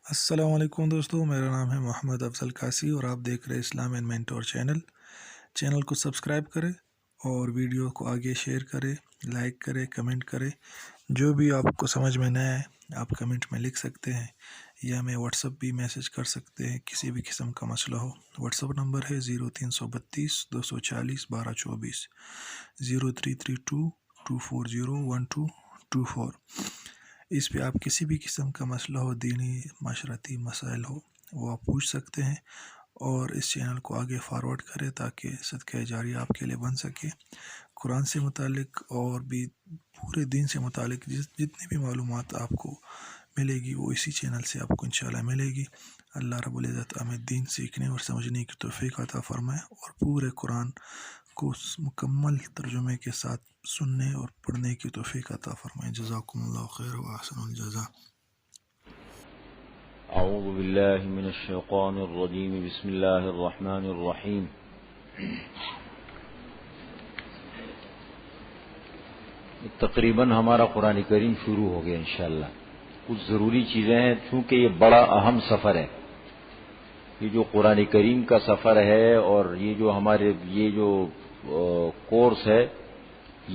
السلام علیکم دوستو، میرا نام ہے محمد افضل قاسی اور آپ دیکھ رہے اسلام اینڈ مینٹور چینل کو سبسکرائب کریں اور ویڈیو کو آگے شیئر کریں، لائک کریں، کمنٹ کریں۔ جو بھی آپ کو سمجھ میں نہ آئے آپ کمنٹ میں لکھ سکتے ہیں یا ہمیں واٹس ایپ بھی میسج کر سکتے ہیں کسی بھی قسم کا مسئلہ ہو۔ واٹس ایپ نمبر ہے 0332 240 1224 0332 240 1224۔ اس پہ آپ کسی بھی قسم کا مسئلہ ہو، دینی معاشرتی مسائل ہو، وہ آپ پوچھ سکتے ہیں اور اس چینل کو آگے فارورڈ کریں تاکہ صدقہ جاریہ آپ کے لیے بن سکے۔ قرآن سے متعلق اور بھی پورے دین سے متعلق جتنی بھی معلومات آپ کو ملے گی وہ اسی چینل سے آپ کو انشاءاللہ ملے گی۔ اللہ رب العزت ہمیں دین سیکھنے اور سمجھنے کی توفیق عطا فرمائے اور پورے قرآن کو مکمل ترجمے کے ساتھ سننے اور پڑھنے کی توفیق عطا فرمائے۔ جزاکم اللہ خیر و احسن الجزاء۔ اعوذ باللہ من الشیطان الرجیم، بسم اللہ الرحمن الرحیم۔ تقریباً ہمارا قرآن کریم شروع ہو گیا انشاءاللہ۔ کچھ ضروری چیزیں ہیں چونکہ یہ بڑا اہم سفر ہے، یہ جو قرآن کریم کا سفر ہے اور یہ جو کورس ہے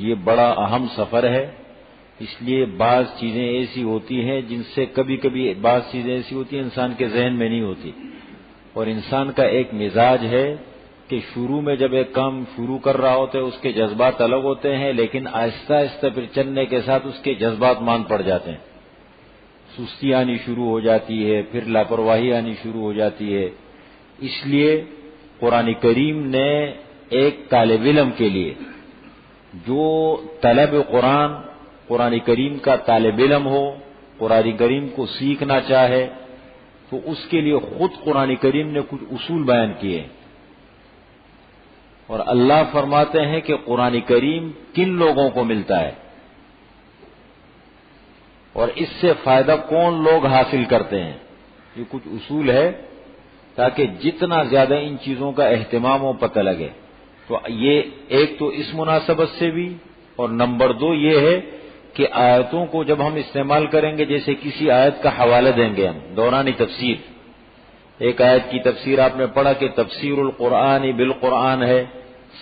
یہ بڑا اہم سفر ہے۔ اس لیے بعض چیزیں ایسی ہوتی ہیں جن سے کبھی بعض چیزیں ایسی ہوتی ہیں انسان کے ذہن میں نہیں ہوتی، اور انسان کا ایک مزاج ہے کہ شروع میں جب ایک کام شروع کر رہا ہوتا ہے اس کے جذبات الگ ہوتے ہیں، لیکن آہستہ آہستہ پھر چلنے کے ساتھ اس کے جذبات مان پڑ جاتے ہیں، سستی آنی شروع ہو جاتی ہے، پھر لاپرواہی آنی شروع ہو جاتی ہے۔ اس لیے قرآن کریم نے ایک طالب علم کے لیے جو طلب قرآن کریم کا طالب علم ہو، قرآن کریم کو سیکھنا چاہے تو اس کے لیے خود قرآن کریم نے کچھ اصول بیان کیے، اور اللہ فرماتے ہیں کہ قرآن کریم کن لوگوں کو ملتا ہے اور اس سے فائدہ کون لوگ حاصل کرتے ہیں۔ یہ کچھ اصول ہے تاکہ جتنا زیادہ ان چیزوں کا اہتمام ہو پتہ لگے۔ تو یہ ایک تو اس مناسبت سے بھی، اور نمبر دو یہ ہے کہ آیتوں کو جب ہم استعمال کریں گے، جیسے کسی آیت کا حوالہ دیں گے ہم دوران تفسیر، ایک آیت کی تفسیر آپ نے پڑھا کہ تفسیر القرآن بالقرآن ہے،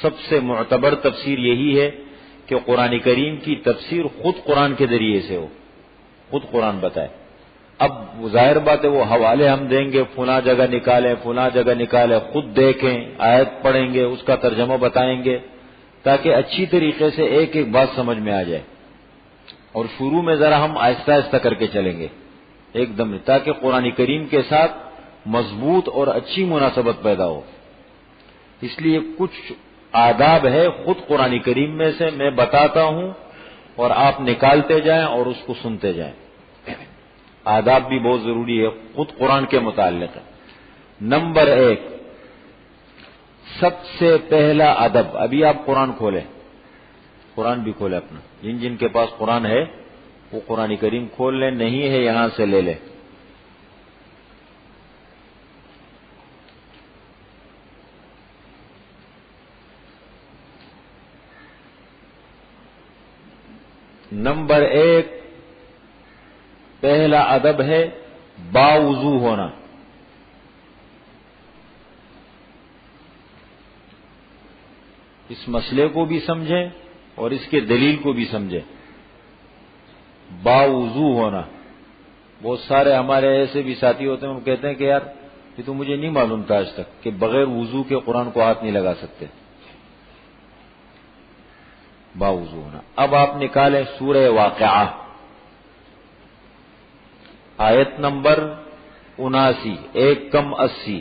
سب سے معتبر تفسیر یہی ہے کہ قرآن کریم کی تفسیر خود قرآن کے ذریعے سے ہو، خود قرآن بتائے۔ اب ظاہر بات ہے وہ حوالے ہم دیں گے، فلاں جگہ نکالیں فلاں جگہ نکالیں، خود دیکھیں، آیت پڑھیں گے، اس کا ترجمہ بتائیں گے تاکہ اچھی طریقے سے ایک ایک بات سمجھ میں آ جائے، اور شروع میں ذرا ہم آہستہ آہستہ کر کے چلیں گے ایک دم، تاکہ قرآن کریم کے ساتھ مضبوط اور اچھی مناسبت پیدا ہو۔ اس لیے کچھ آداب ہے خود قرآن کریم میں سے میں بتاتا ہوں اور آپ نکالتے جائیں اور اس کو سنتے جائیں۔ آداب بھی بہت ضروری ہے، خود قرآن کے متعلق ہے۔ نمبر ایک، سب سے پہلا ادب، ابھی آپ قرآن کھولیں، قرآن بھی کھولیں اپنا، جن کے پاس قرآن ہے وہ قرآن کریم کھول لیں، نہیں ہے یہاں سے لے لیں۔ نمبر ایک، پہلا ادب ہے باوضو ہونا۔ اس مسئلے کو بھی سمجھیں اور اس کے دلیل کو بھی سمجھیں۔ باوضو ہونا، بہت سارے ہمارے ایسے بھی ساتھی ہوتے ہیں وہ کہتے ہیں کہ یار یہ تو مجھے نہیں معلوم تھا آج تک کہ بغیر وضو کے قرآن کو ہاتھ نہیں لگا سکتے۔ باوضو ہونا۔ اب آپ نکالیں سورہ واقعہ، آیت نمبر 79، 1-80۔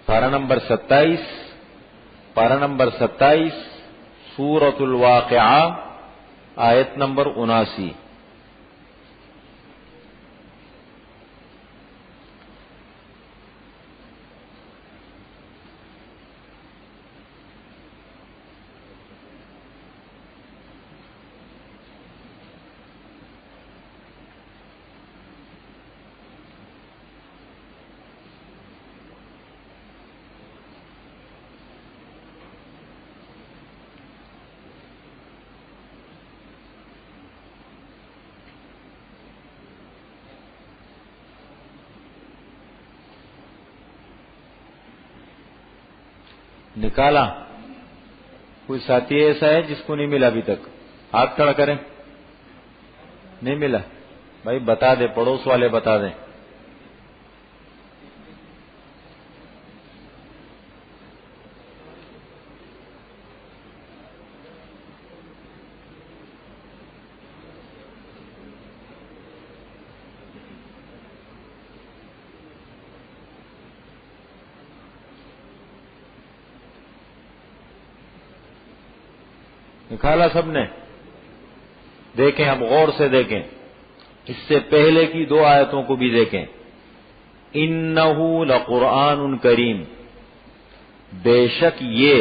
پارہ نمبر 27، سورۃ الواقعہ، آیت نمبر 79۔ نکالا؟ کوئی ساتھی ایسا ہے جس کو نہیں ملا ابھی تک؟ ہاتھ کھڑا کریں. نہیں ملا؟ بھائی بتا دیں، پڑوس والے بتا دیں. نکالا سب نے؟ دیکھیں، اب غور سے دیکھیں، اس سے پہلے کی 2 آیتوں کو بھی دیکھیں. انہ لقرآن کریم، بے شک یہ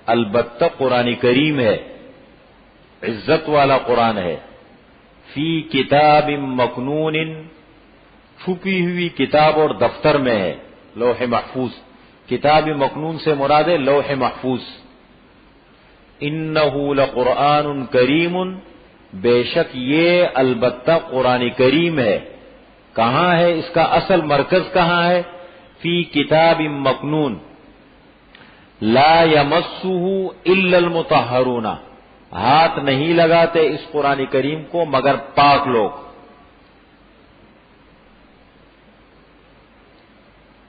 البتہ قرآن کریم ہے، عزت والا قرآن ہے. فی کتاب مکنون، چھپی ہوئی کتاب اور دفتر میں ہے، لوح محفوظ. کتاب مکنون سے مراد ہے لوح محفوظ. انہ لقرآن کریم، بے شک یہ البتہ قرآن کریم ہے. کہاں ہے اس کا اصل مرکز؟ کہاں ہے؟ فی کتاب مکنون لا یمسہ الا المطہرون، ہاتھ نہیں لگاتے اس قرآن کریم کو مگر پاک لوگ.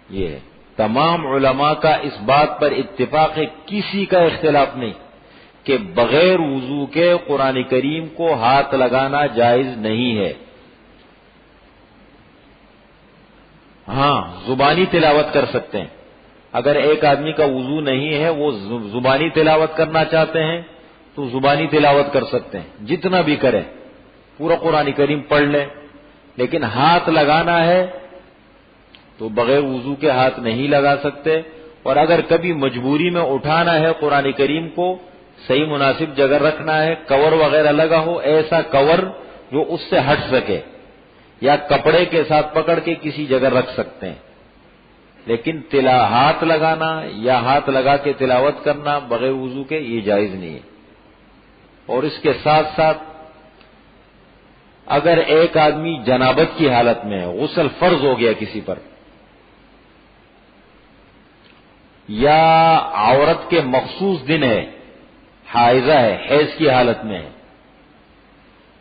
یہ ہے. تمام علماء کا اس بات پر اتفاق ہے، کسی کا اختلاف نہیں کہ بغیر وضو کے قرآن کریم کو ہاتھ لگانا جائز نہیں ہے. ہاں، زبانی تلاوت کر سکتے ہیں. اگر ایک آدمی کا وضو نہیں ہے، وہ زبانی تلاوت کرنا چاہتے ہیں تو زبانی تلاوت کر سکتے ہیں، جتنا بھی کریں، پورا قرآن کریم پڑھ لیں. لیکن ہاتھ لگانا ہے تو بغیر وضو کے ہاتھ نہیں لگا سکتے. اور اگر کبھی مجبوری میں اٹھانا ہے قرآن کریم کو، صحیح مناسب جگہ رکھنا ہے، کور وغیرہ لگا ہو، ایسا کور جو اس سے ہٹ سکے، یا کپڑے کے ساتھ پکڑ کے کسی جگہ رکھ سکتے ہیں. لیکن ہاتھ لگانا یا ہاتھ لگا کے تلاوت کرنا بغیر وضو کے یہ جائز نہیں ہے. اور اس کے ساتھ ساتھ اگر ایک آدمی جنابت کی حالت میں ہے، غسل فرض ہو گیا کسی پر، یا عورت کے مخصوص دن ہے، حائضہ ہے، حیض کی حالت میں ہے،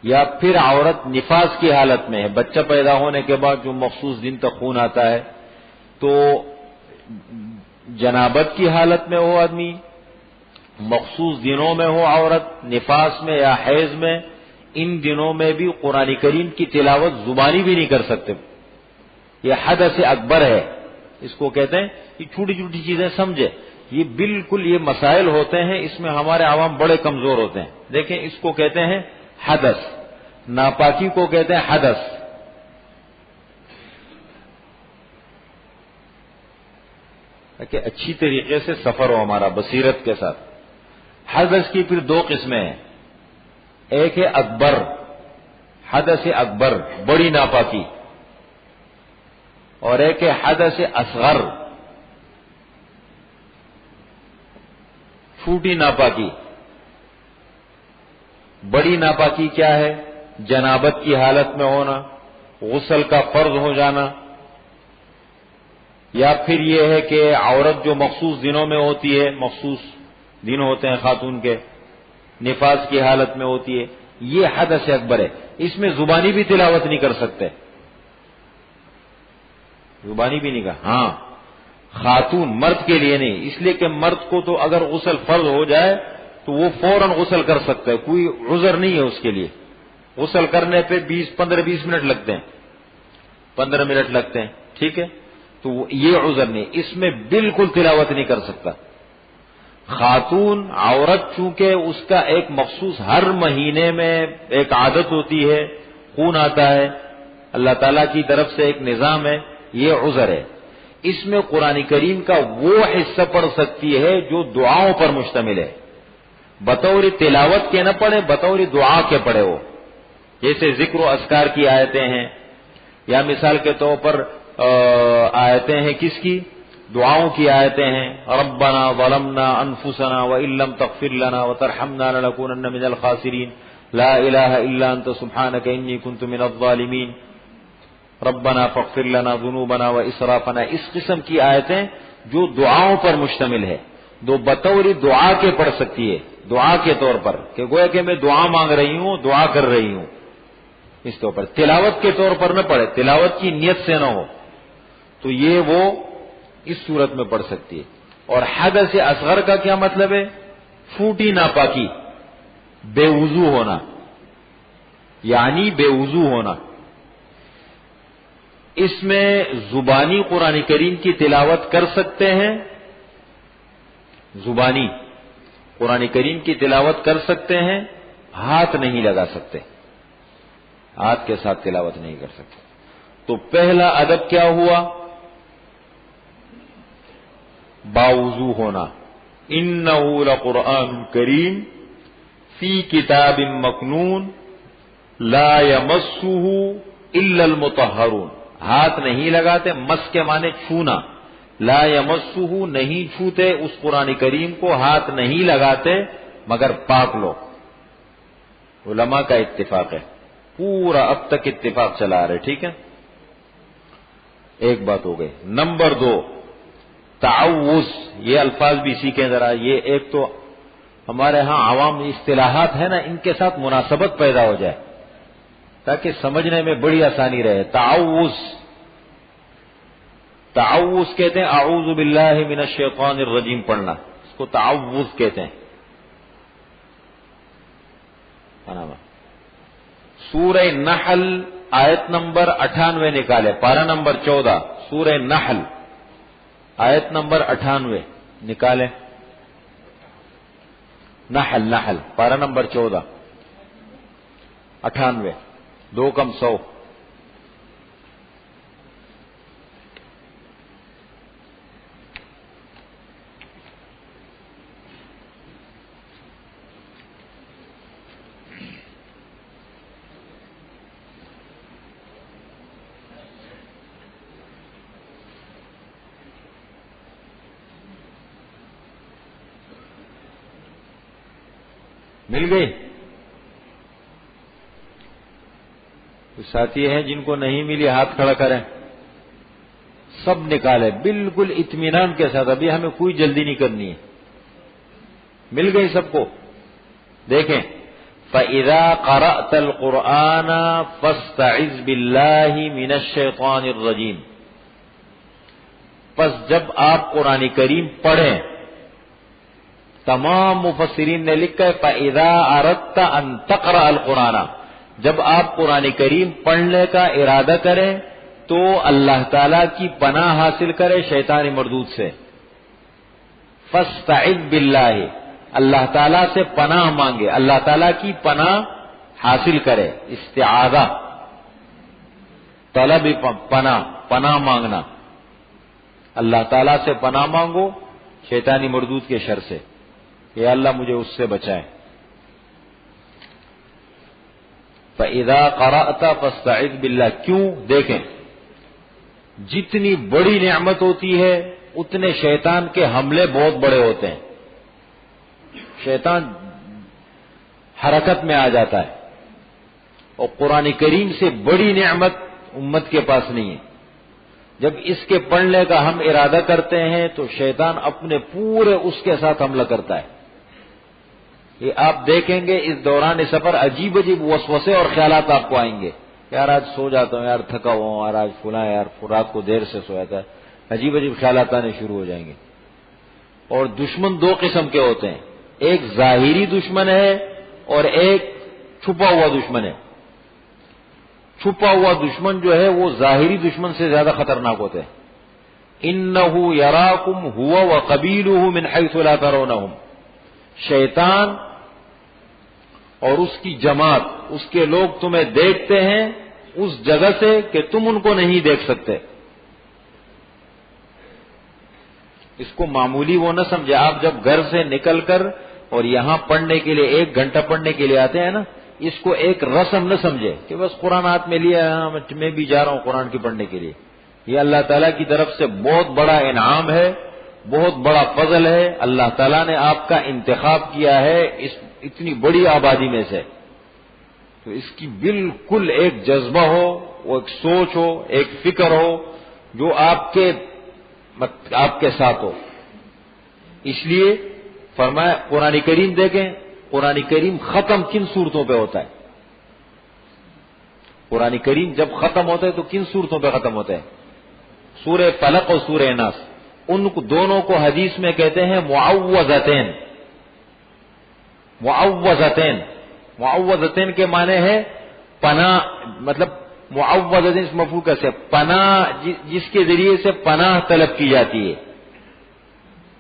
یا پھر عورت نفاس کی حالت میں ہے، بچہ پیدا ہونے کے بعد جو مخصوص دن تک خون آتا ہے، تو جنابت کی حالت میں ہو آدمی، مخصوص دنوں میں ہو عورت، نفاس میں یا حیض میں، ان دنوں میں بھی قرآن کریم کی تلاوت زبانی بھی نہیں کر سکتے. یہ حدث اکبر ہے، اس کو کہتے ہیں. یہ چھوٹی چھوٹی چیزیں سمجھے، یہ بالکل یہ مسائل ہوتے ہیں، اس میں ہمارے عوام بڑے کمزور ہوتے ہیں. دیکھیں، اس کو کہتے ہیں حدث، ناپاکی کو کہتے ہیں حدث. کہ اچھی طریقے سے سفر ہو ہمارا بصیرت کے ساتھ. حدث کی پھر 2 قسمیں ہیں. ایک ہے اکبر، حدث اکبر، بڑی ناپاکی، اور ایک ہے حدث اصغر، چھوٹی ناپاکی. بڑی ناپاکی کیا ہے؟ جنابت کی حالت میں ہونا، غسل کا فرض ہو جانا، یا پھر یہ ہے کہ عورت جو مخصوص دنوں میں ہوتی ہے، مخصوص دن ہوتے ہیں خاتون کے، نفاس کی حالت میں ہوتی ہے، یہ حدث اکبر ہے. اس میں زبانی بھی تلاوت نہیں کر سکتے، زبانی بھی نہیں کہا. ہاں، خاتون، مرد کے لیے نہیں، اس لیے کہ مرد کو تو اگر غسل فرض ہو جائے تو وہ فوراً غسل کر سکتا ہے، کوئی عذر نہیں ہے اس کے لیے. غسل کرنے پہ 15-20 منٹ لگتے ہیں، 15 منٹ لگتے ہیں، ٹھیک ہے، تو یہ عذر نہیں، اس میں بالکل تلاوت نہیں کر سکتا. خاتون، عورت، چونکہ اس کا ایک مخصوص ہر مہینے میں ایک عادت ہوتی ہے، خون آتا ہے، اللہ تعالیٰ کی طرف سے ایک نظام ہے، یہ عذر ہے. اس میں قرآن کریم کا وہ حصہ پڑھ سکتی ہے جو دعاؤں پر مشتمل ہے. بطور تلاوت کے نہ پڑھے، بطور دعا کے پڑھے ہو، جیسے ذکر و اذکار کی آیتیں ہیں، یا مثال کے طور پر آیتیں ہیں کس کی؟ دعاؤں کی آیتیں ہیں. ربنا ظلمنا انفسنا وان لم تغفر لنا وترحمنا لنكونن من الخاسرین، لا الہ الا انت سبحانک انی کنت من الظالمین، ربنا فاغفر لنا ذنوبنا واسرافنا. اس قسم کی آیتیں جو دعاؤں پر مشتمل ہے، دو بطور دعا کے پڑھ سکتی ہے، دعا کے طور پر، کہ گویا کہ میں دعا مانگ رہی ہوں، دعا کر رہی ہوں، اس طور پر تلاوت کے طور پر نہ پڑھے، تلاوت کی نیت سے نہ ہو، تو یہ وہ اس صورت میں پڑھ سکتی ہے۔ اور حدث اصغر کا کیا مطلب ہے؟ پھوٹی ناپاکی، بے وضو ہونا، یعنی بے وضو ہونا۔ اس میں زبانی قرآن کریم کی تلاوت کر سکتے ہیں، زبانی قرآن کریم کی تلاوت کر سکتے ہیں، ہاتھ نہیں لگا سکتے، ہاتھ کے ساتھ تلاوت نہیں کر سکتے۔ تو پہلا ادب کیا ہوا؟ باوضو ہونا۔ انہ لقرآن کریم فی کتاب مکنون لا یمسہ الا المطہرون، ہاتھ نہیں لگاتے، مس کے معنی چھونا، لا یمسہ نہیں چھوتے اس قرآن کریم کو، ہاتھ نہیں لگاتے مگر پاک لوگ۔ علماء کا اتفاق ہے، پورا اب تک اتفاق چلا آ رہے، ٹھیک ہے؟ ایک بات ہو گئی۔ نمبر 2، تعوذ، یہ الفاظ بھی سیکھیں ذرا، یہ ایک تو ہمارے ہاں عوام اصطلاحات ہیں نا، ان کے ساتھ مناسبت پیدا ہو جائے تاکہ سمجھنے میں بڑی آسانی رہے۔ تعوذ، تعوذ کہتے ہیں اعوذ باللہ من الشیطان الرجیم پڑھنا، اس کو تعوذ کہتے ہیں۔ سورہ نحل آیت نمبر 98 نکالے، پارہ نمبر 14، سورہ نحل آیت نمبر 98 نکالے، نحل پارہ نمبر 14، 98، 2 کم 100۔ مل گئی؟ کچھ ساتھی ہیں جن کو نہیں ملی، ہاتھ کھڑا کریں، سب نکالے بالکل اطمینان کے ساتھ، ابھی ہمیں کوئی جلدی نہیں کرنی ہے۔ مل گئی سب کو؟ دیکھیں، فَإِذَا قَرَأْتَ الْقُرْآنَ فَاسْتَعِذْ بِاللَّهِ مِنَ الشَّيْطَانِ الرَّجِيمِ، پس جب آپ قرآن کریم پڑھیں، تمام مفسرین نے لکھا ہے فَإِذَا أَرَدْتَ أَن تَقْرَأَ الْقُرْآنَ، جب آپ قرآن کریم پڑھنے کا ارادہ کریں تو اللہ تعالی کی پناہ حاصل کرے شیطان مردود سے۔ فَاسْتَعِذْ بِاللَّهِ، اللہ تعالیٰ سے پناہ مانگے، اللہ تعالیٰ کی پناہ حاصل کرے، استعاذہ، طلب پناہ مانگنا، اللہ تعالیٰ سے پناہ مانگو شیطانی مردود کے شر سے، کہ اللہ مجھے اس سے بچائے۔ فَإِذَا قَرَأْتَ فَاسْتَعِذْ بِاللَّهِ، کیوں؟ دیکھیں، جتنی بڑی نعمت ہوتی ہے اتنے شیطان کے حملے بہت بڑے ہوتے ہیں، شیطان حرکت میں آ جاتا ہے، اور قرآن کریم سے بڑی نعمت امت کے پاس نہیں ہے۔ جب اس کے پڑھنے کا ہم ارادہ کرتے ہیں تو شیطان اپنے پورے اس کے ساتھ حملہ کرتا ہے۔ یہ آپ دیکھیں گے اس دوران سفر عجیب عجیب وسوسے اور خیالات آپ کو آئیں گے، یار آج سو جاتا ہوں، یار تھکا ہوا ہوں، آج فلاں، یار رات کو دیر سے سویا تھا، عجیب عجیب خیالات آنے شروع ہو جائیں گے۔ اور دشمن 2 قسم کے ہوتے ہیں، ایک ظاہری دشمن ہے اور ایک چھپا ہوا دشمن ہے۔ چھپا ہوا دشمن جو ہے وہ ظاہری دشمن سے زیادہ خطرناک ہوتے ہیں۔ اِنَّهُ يَرَاكُمْ هُوَ وَقَبِيلُهُ مِنْ حَيْثُ لَا تَرَوْنَهُمْ، شیطان اور اس کی جماعت، اس کے لوگ تمہیں دیکھتے ہیں اس جگہ سے کہ تم ان کو نہیں دیکھ سکتے۔ اس کو معمولی وہ نہ سمجھے، آپ جب گھر سے نکل کر اور یہاں پڑھنے کے لیے 1 گھنٹہ پڑھنے کے لیے آتے ہیں نا، اس کو ایک رسم نہ سمجھے کہ بس قرآن ہاتھ میں لیا، میں بھی جا رہا ہوں قرآن کی پڑھنے کے لیے۔ یہ اللہ تعالیٰ کی طرف سے بہت بڑا انعام ہے، بہت بڑا فضل ہے، اللہ تعالیٰ نے آپ کا انتخاب کیا ہے اس اتنی بڑی آبادی میں سے، تو اس کی بالکل ایک جذبہ ہو، وہ ایک سوچ ہو، ایک فکر ہو جو آپ کے ساتھ ہو۔ اس لیے فرمایا قرآن کریم دیکھیں، قرآن کریم ختم کن صورتوں پہ ہوتا ہے؟ قرآن کریم جب ختم ہوتا ہے تو کن صورتوں پہ ختم ہوتا ہے؟ سورہ فلق اور سورہ ناس، ان کو دونوں کو حدیث میں کہتے ہیں معوذتین۔ معوذتین، معوذتین کے معنی ہے پناہ، مطلب معوذتین اس مفعول کا سے پناہ، جس کے ذریعے سے پناہ طلب کی جاتی ہے۔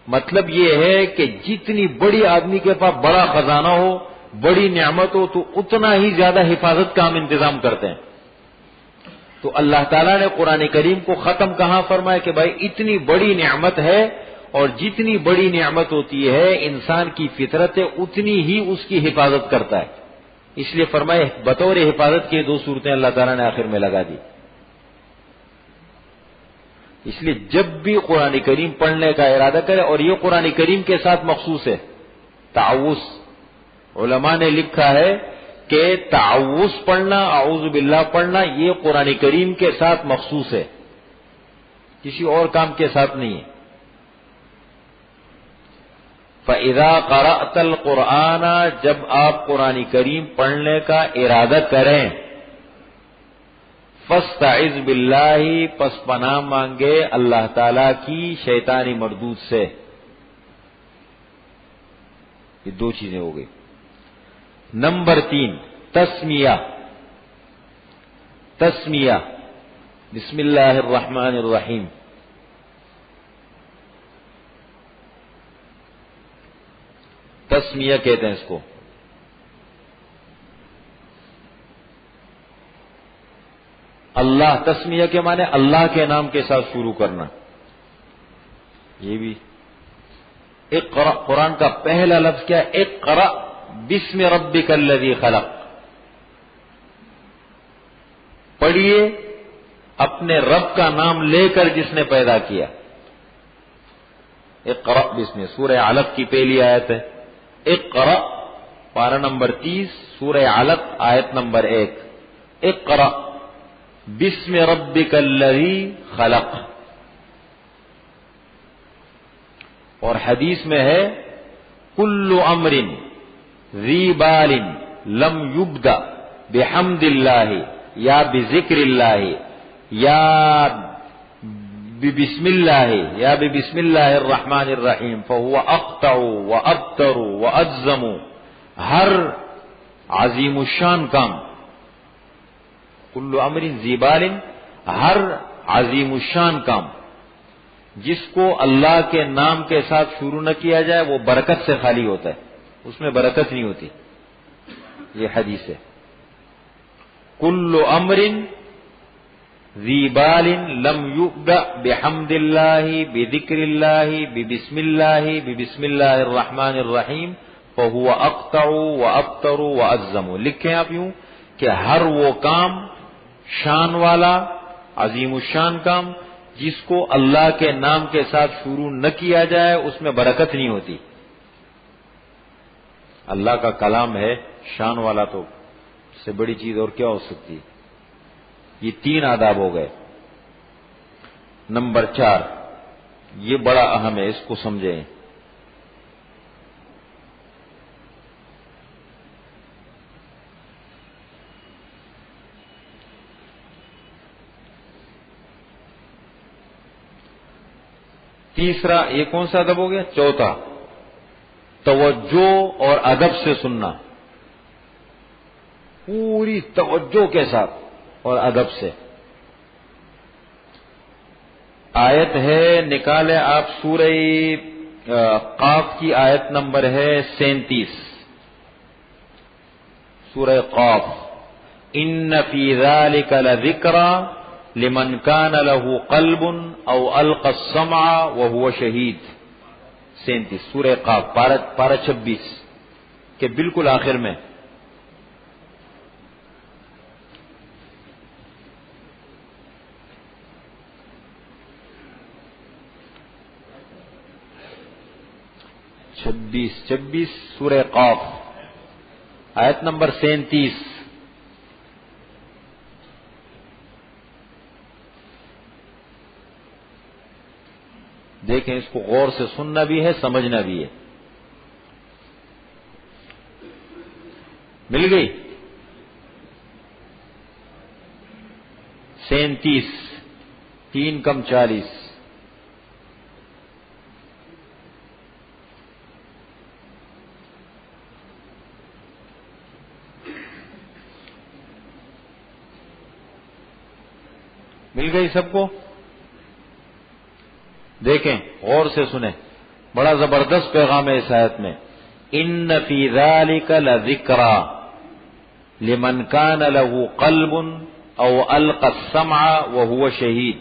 مطلب یہ ہے کہ جتنی بڑی آدمی کے پاس بڑا خزانہ ہو، بڑی نعمت ہو، تو اتنا ہی زیادہ حفاظت کا ہم انتظام کرتے ہیں۔ تو اللہ تعالیٰ نے قرآن کریم کو ختم کہاں فرمایا کہ بھائی اتنی بڑی نعمت ہے، اور جتنی بڑی نعمت ہوتی ہے انسان کی فطرت ہے اتنی ہی اس کی حفاظت کرتا ہے، اس لیے فرمائے بطور حفاظت کی دو صورتیں اللہ تعالیٰ نے آخر میں لگا دی۔ اس لیے جب بھی قرآن کریم پڑھنے کا ارادہ کرے، اور یہ قرآن کریم کے ساتھ مخصوص ہے، تعوذ، علماء نے لکھا ہے کہ تعوذ پڑھنا، اعوذ باللہ پڑھنا، یہ قرآن کریم کے ساتھ مخصوص ہے، کسی اور کام کے ساتھ نہیں ہے۔ فَإِذَا قَرَأْتَ الْقُرْآنَ، جب آپ قرآن کریم پڑھنے کا ارادہ کریں، فَاسْتَعِذْ بِاللَّهِ، پس پناہ مانگے اللہ تعالی کی شیطانی مردود سے۔ یہ دو چیزیں ہو گئی۔ نمبر 3، تسمیہ۔ تسمیہ، بسم اللہ الرحمن الرحیم۔ تسمیہ کہتے ہیں اس کو۔ اللہ، تسمیہ کے معنی اللہ کے نام کے ساتھ شروع کرنا۔ یہ بھی اقرأ، قرآن کا پہلا لفظ کیا ہے؟ اقرأ بسم ربک الذی خلق۔ پڑھیے اپنے رب کا نام لے کر جس نے پیدا کیا۔ اقرأ بسم، سورہ علق کی پہلی آیت ہے۔ اقرأ، پارہ نمبر 30، سورہ علق، آیت نمبر 1۔ اقرأ بسم ربک الذی خلق۔ اور حدیث میں ہے کل امر ذی بال لم یبدأ بحمد اللہ یا بذکر اللہ یا بسم اللہ یا بسم اللہ الرحمن الرحیم فہو اقطع وابتر واجزم۔ ہر عظیم الشان کام، کل امر ذی بال، ہر عظیم الشان کام جس کو اللہ کے نام کے ساتھ شروع نہ کیا جائے وہ برکت سے خالی ہوتا ہے، اس میں برکت نہیں ہوتی۔ یہ حدیث ہے۔ کل امر ذی بال لم یبدأ بحمد اللہ بذکر اللہ ببسم اللہ ببسم اللہ الرحمن الرحیم فہو اقطع وابتر واجزم۔ لکھیں آپ یوں کہ ہر وہ کام شان والا، عظیم الشان کام جس کو اللہ کے نام کے ساتھ شروع نہ کیا جائے اس میں برکت نہیں ہوتی۔ اللہ کا کلام ہے شان والا، تو اس سے بڑی چیز اور کیا ہو سکتی ہے۔ یہ 3 آداب ہو گئے۔ نمبر 4، یہ بڑا اہم ہے، اس کو سمجھیں۔ تیسرا، یہ کون سا ادب ہو گیا؟ چوتھا، توجہ اور ادب سے سننا، پوری توجہ کے ساتھ اور ادب سے۔ آیت ہے، نکالے آپ سورہ قاف کی آیت نمبر ہے 37، سورہ قاف۔ ان فی ذلک لذکری لمن کان لہ قلب او القى السمع وهو شہید۔ 37 سورہ قاف، پارہ 26 کے بالکل آخر میں۔ چھبیس سورہ قاف، آیت نمبر 37۔ دیکھیں اس کو غور سے سننا بھی ہے سمجھنا بھی ہے. مل گئی؟ 37 3 کم 40. مل گئی سب کو؟ دیکھیں غور سے سنیں، بڑا زبردست پیغام ہے اس آیت میں. ان فی ذلک لذکرا لمن کان له قلب او القى السمع وهو شہید.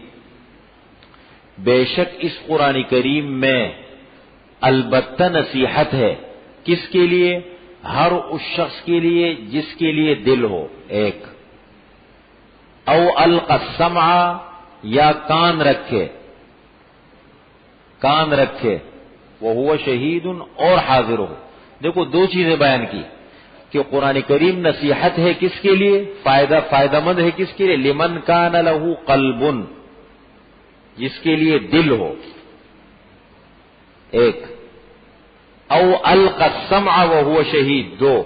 بے شک اس قرآن کریم میں البتہ نصیحت ہے. کس کے لیے؟ ہر اس شخص کے لیے جس کے لیے دل ہو. ایک او القى السمع، یا کان رکھے، کان رکھے، وہو شہید، اور حاضر ہو. دیکھو دو چیزیں بیان کی کہ قرآن کریم نصیحت ہے کس کے لیے، فائدہ مند ہے کس کے لیے؟ لمن کان لہ قلب، جس کے لیے دل ہو. ایک او القى السمع وهو شہید. دو،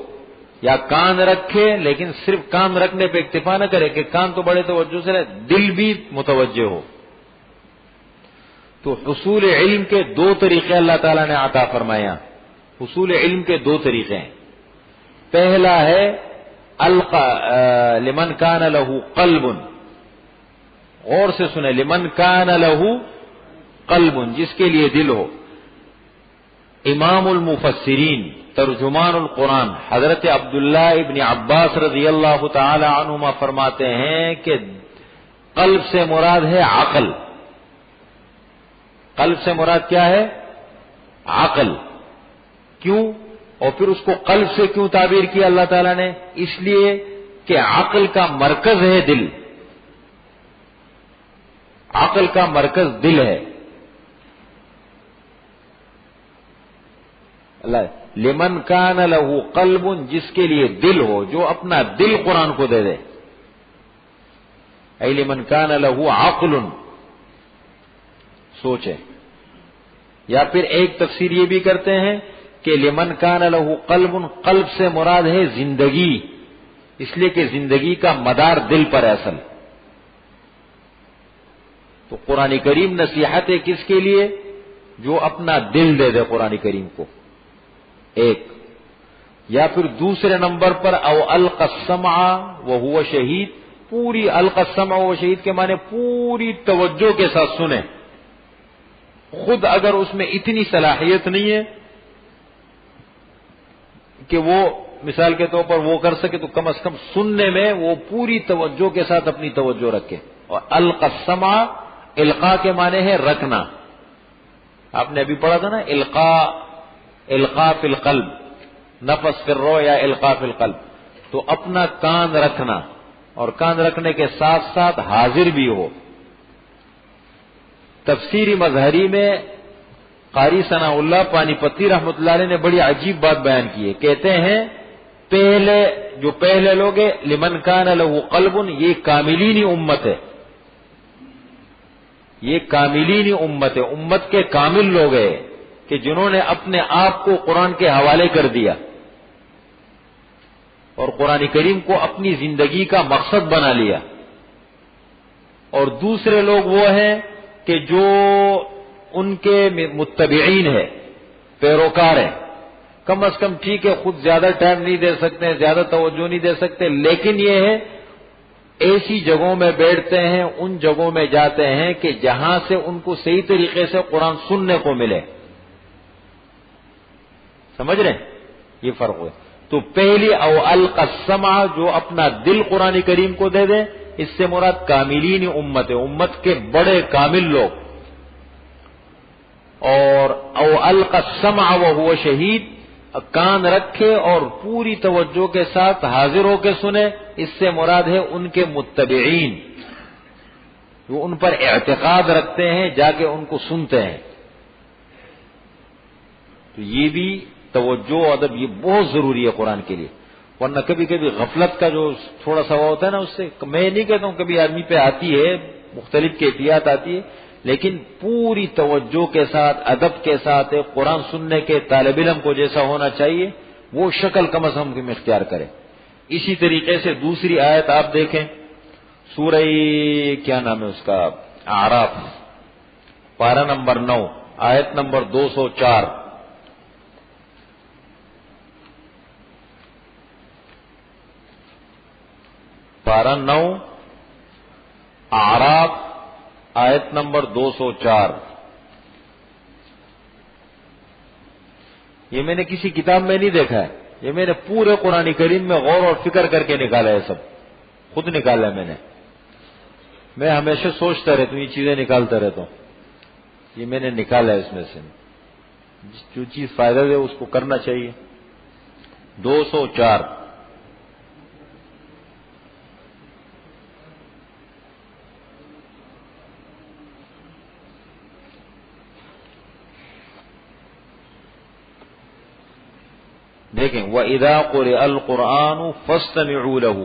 یا کان رکھے لیکن صرف کان رکھنے پہ اکتفا نہ کرے کہ کان تو بڑے توجہ سے رہے، دل بھی متوجہ ہو. تو حصول علم کے دو طریقے اللہ تعالیٰ نے عطا فرمایا. حصول علم کے دو طریقے ہیں. پہلا ہے لمن کان لہ قلب. غور سے سنیں، لمن کان لہ قلب، جس کے لیے دل ہو. امام المفسرین ترجمان القرآن حضرت عبداللہ ابن عباس رضی اللہ تعالی عنہما فرماتے ہیں کہ قلب سے مراد ہے عقل. قلب سے مراد کیا ہے؟ عقل. کیوں؟ اور پھر اس کو قلب سے کیوں تعبیر کیا اللہ تعالیٰ نے؟ اس لیے کہ عقل کا مرکز ہے دل. عقل کا مرکز دل ہے. اللہ لمن کان لہ قلب، جس کے لیے دل ہو، جو اپنا دل قرآن کو دے دے. اے لمن کان لہ عقل، سوچیں. یا پھر ایک تفسیر یہ بھی کرتے ہیں کہ لمن کان لہ قلب، قلب سے مراد ہے زندگی، اس لیے کہ زندگی کا مدار دل پر ہے اصل. تو قرآن کریم نصیحت ہے کس کے لیے؟ جو اپنا دل دے دے قرآن کریم کو. ایک. یا پھر دوسرے نمبر پر او القى السمع وهو شہید. پوری القى السمع وهو شہید کے معنی پوری توجہ کے ساتھ سنیں. خود اگر اس میں اتنی صلاحیت نہیں ہے کہ وہ مثال کے طور پر وہ کر سکے، تو کم از کم سننے میں وہ پوری توجہ کے ساتھ اپنی توجہ رکھے. اور القى السمع، القاء کے معنی ہے رکھنا. آپ نے ابھی پڑھا تھا نا، القاء فی القلب، نفس فی الروح یا القاء فی القلب. تو اپنا کان رکھنا، اور کان رکھنے کے ساتھ ساتھ حاضر بھی ہو. تفسیری مظہری میں قاری ثناء اللہ پانی پتی رحمۃ اللہ علیہ نے بڑی عجیب بات بیان کی ہے. کہتے ہیں پہلے لوگ لمن کان لہ قلب، یہ کاملین امت ہے. یہ کاملین امت ہے، امت کے کامل لوگ ہیں کہ جنہوں نے اپنے آپ کو قرآن کے حوالے کر دیا اور قرآن کریم کو اپنی زندگی کا مقصد بنا لیا. اور دوسرے لوگ وہ ہیں کہ جو ان کے متبعین ہے، پیروکار ہیں. کم از کم ٹھیک ہے، خود زیادہ ٹائم نہیں دے سکتے، زیادہ توجہ نہیں دے سکتے، لیکن یہ ہے ایسی جگہوں میں بیٹھتے ہیں، ان جگہوں میں جاتے ہیں کہ جہاں سے ان کو صحیح طریقے سے قرآن سننے کو ملے. سمجھ رہے ہیں؟ یہ فرق ہے. تو پہلی او القى السمع، جو اپنا دل قرآن کریم کو دے دے، اس سے مراد کاملین امت ہے، امت کے بڑے کامل لوگ. اور او القى السمع وهو شہید، کان رکھے اور پوری توجہ کے ساتھ حاضر ہو کے سنے، اس سے مراد ہے ان کے متبعین، جو ان پر اعتقاد رکھتے ہیں، جا کے ان کو سنتے ہیں. تو یہ بھی توجہ و ادب یہ بہت ضروری ہے قرآن کے لیے. ورنہ کبھی کبھی غفلت کا جو تھوڑا سا ہوتا ہے نا، اس سے میں نہیں کہتا ہوں، کبھی آدمی پہ آتی ہے، مختلف کیفیات آتی ہے لیکن پوری توجہ کے ساتھ، ادب کے ساتھ ایک قرآن سننے کے طالب علم کو جیسا ہونا چاہیے وہ شکل کم از کم اختیار کرے۔ اسی طریقے سے دوسری آیت آپ دیکھیں، سورہ کیا نام ہے اس کا، اعراف، پارہ نمبر 9، آیت نمبر 204۔ پارہ 9 اعراف، آیت نمبر 204۔ یہ میں نے کسی کتاب میں نہیں دیکھا ہے، یہ میں نے پورے قرآن کریم میں غور اور فکر کر کے نکالا ہے، سب خود نکالا ہے میں ہمیشہ سوچتا رہتا ہوں، یہ چیزیں نکالتا رہتا ہوں، یہ میں نے نکالا ہے اس میں سے، جو چیز فائدہ دے اس کو کرنا چاہیے۔ 204 دیکھیں، وَإِذَا قُرِئَ الْقُرْآنُ فَاسْتَمِعُوا لَهُ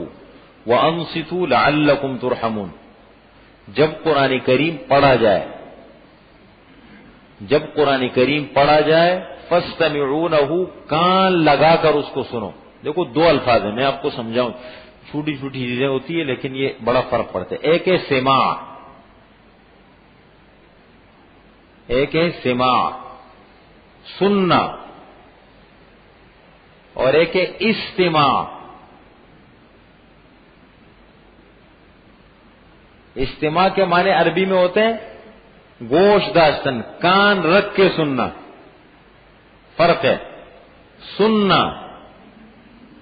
وَأَنصِتُوا لَعَلَّكُمْ تُرْحَمُونَ۔ جب قرآن کریم پڑھا جائے، جب قرآن کریم پڑھا جائے، فَاسْتَمِعُوا لَهُ، کان لگا کر اس کو سنو۔ دیکھو دو الفاظ ہیں، میں آپ کو سمجھاؤں، چھوٹی چھوٹی چیزیں ہوتی ہیں لیکن یہ بڑا فرق پڑتا ہے۔ ایک ہے سماع، ایک ہے سماع سننا، اور ایک ہے استماع۔ استماع کے معنی عربی میں ہوتے ہیں گوش داشتن، کان رکھ کے سننا، فرق ہے۔ سننا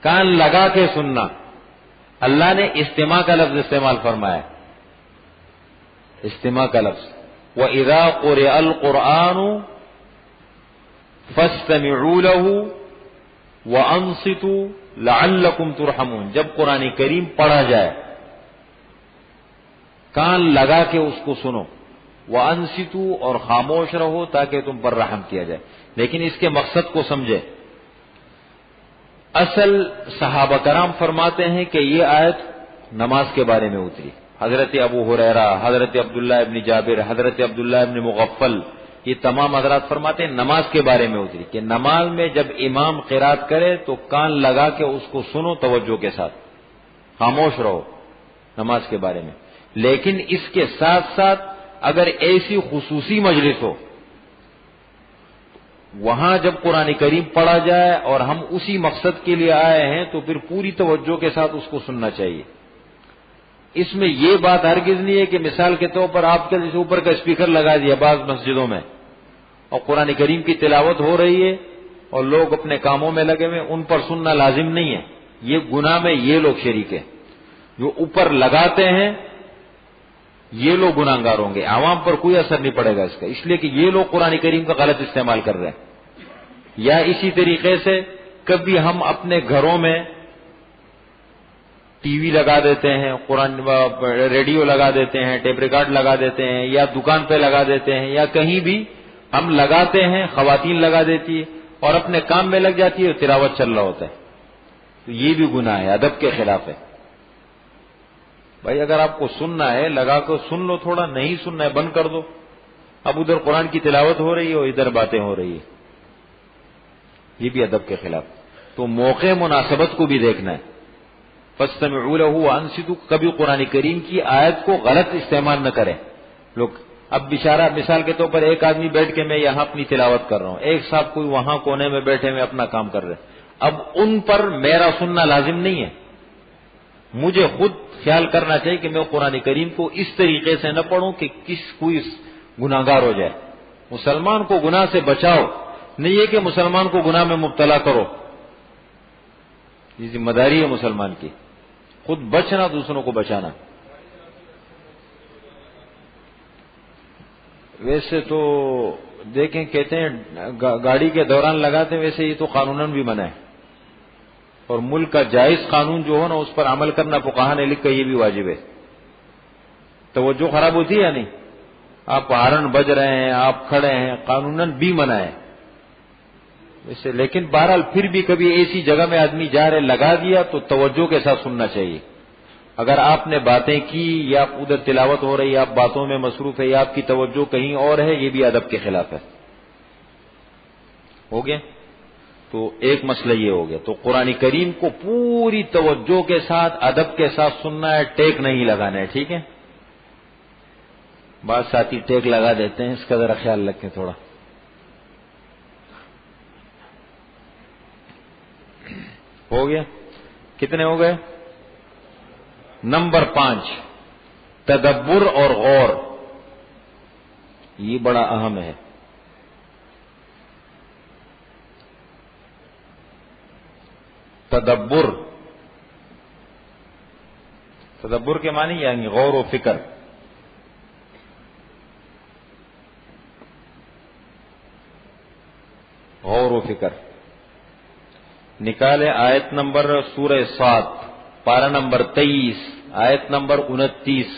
کان لگا کے سننا، اللہ نے استماع کا لفظ استعمال فرمایا، استماع کا لفظ۔ وَإِذَا قُرِئَ الْقُرْآنُ فَاسْتَمِعُوا لَهُ وَأَنصِتُوا لَعَلَّكُمْ تُرْحَمُونَ۔ جب قرآن کریم پڑھا جائے، کان لگا کے اس کو سنو، وَأَنصِتُوا، اور خاموش رہو تاکہ تم پر رحم کیا جائے۔ لیکن اس کے مقصد کو سمجھے۔ اصل صحابہ کرام فرماتے ہیں کہ یہ آیت نماز کے بارے میں اتری۔ حضرت ابو ہریرہ، حضرت عبداللہ ابن جابر، حضرت عبداللہ ابن مغفل، یہ تمام حضرات فرماتے ہیں نماز کے بارے میں اتری، کہ نماز میں جب امام قرات کرے تو کان لگا کے اس کو سنو توجہ کے ساتھ، خاموش رہو نماز کے بارے میں۔ لیکن اس کے ساتھ ساتھ اگر ایسی خصوصی مجلس ہو، وہاں جب قرآن کریم پڑھا جائے اور ہم اسی مقصد کے لیے آئے ہیں تو پھر پوری توجہ کے ساتھ اس کو سننا چاہیے۔ اس میں یہ بات ہرگز نہیں ہے کہ مثال کے طور پر آپ کے جیسے اوپر کا اسپیکر لگا دیا بعض مسجدوں میں اور قرآن کریم کی تلاوت ہو رہی ہے اور لوگ اپنے کاموں میں لگے ہوئے، ان پر سننا لازم نہیں ہے۔ یہ گناہ میں یہ لوگ شریک ہیں، جو اوپر لگاتے ہیں یہ لوگ گناہگار ہوں گے، عوام پر کوئی اثر نہیں پڑے گا اس کا، اس لیے کہ یہ لوگ قرآن کریم کا غلط استعمال کر رہے ہیں۔ یا اسی طریقے سے کبھی ہم اپنے گھروں میں ٹی وی لگا دیتے ہیں، قرآن ریڈیو لگا دیتے ہیں، ٹیپ ریکارڈ لگا دیتے ہیں، یا دکان پہ لگا دیتے ہیں، یا کہیں بھی ہم لگاتے ہیں، خواتین لگا دیتی ہے اور اپنے کام میں لگ جاتی ہے، تلاوت چل رہا ہوتا ہے، تو یہ بھی گناہ ہے، ادب کے خلاف ہے۔ بھائی اگر آپ کو سننا ہے لگا کر سن لو، تھوڑا نہیں سننا ہے بند کر دو۔ اب ادھر قرآن کی تلاوت ہو رہی ہے اور ادھر باتیں ہو رہی ہے، یہ بھی ادب کے خلاف۔ تو موقع مناسبت کو بھی دیکھنا ہے۔ فَاسْتَمِعُوا لَهُ وَأَنصِتُوا، کبھی قرآن کریم کی آیت کو غلط استعمال نہ کریں لوگ۔ اب بیچارہ مثال کے طور پر ایک آدمی بیٹھ کے میں یہاں اپنی تلاوت کر رہا ہوں، ایک صاحب کوئی وہاں کونے میں بیٹھے میں اپنا کام کر رہے، اب ان پر میرا سننا لازم نہیں ہے، مجھے خود خیال کرنا چاہیے کہ میں قرآن کریم کو اس طریقے سے نہ پڑھوں کہ کوئی گناہگار ہو جائے۔ مسلمان کو گناہ سے بچاؤ، نہیں ہے کہ مسلمان کو گناہ میں مبتلا کرو، یہ ذمہ داری ہے مسلمان کی، خود بچنا دوسروں کو بچانا۔ ویسے تو دیکھیں کہتے ہیں گاڑی کے دوران لگاتے ہیں، ویسے یہ تو قانوناً بھی منع ہے، اور ملک کا جائز قانون جو ہو نا اس پر عمل کرنا فقہا نے لکھا یہ بھی واجب ہے۔ توجہ خراب ہوتی ہے یا نہیں؟ آپ ہارن بج رہے ہیں، آپ کھڑے ہیں، قانوناً بھی منع ہے ویسے، لیکن بہرحال پھر بھی کبھی ایسی جگہ میں آدمی جا رہے لگا دیا تو توجہ کے ساتھ سننا چاہیے، اگر آپ نے باتیں کی یا ادھر تلاوت ہو رہی ہے، آپ باتوں میں مصروف ہے یا آپ کی توجہ کہیں اور ہے، یہ بھی ادب کے خلاف ہے. ہو گیا؟ تو ایک مسئلہ یہ ہو گیا. تو قرآن کریم کو پوری توجہ کے ساتھ ادب کے ساتھ سننا ہے، ٹیک نہیں لگانا ہے. ٹھیک ہے؟ بعض ساتھی ٹیک لگا دیتے ہیں، اس کا ذرا خیال رکھیں تھوڑا. ہو گیا؟ کتنے ہو گئے؟ نمبر 5 تدبر اور غور. یہ بڑا اہم ہے. تدبر، تدبر کے معنی یعنی غور و فکر. غور و فکر. نکالے آیت نمبر سورہ صاد، پارہ نمبر 23، آیت نمبر 29.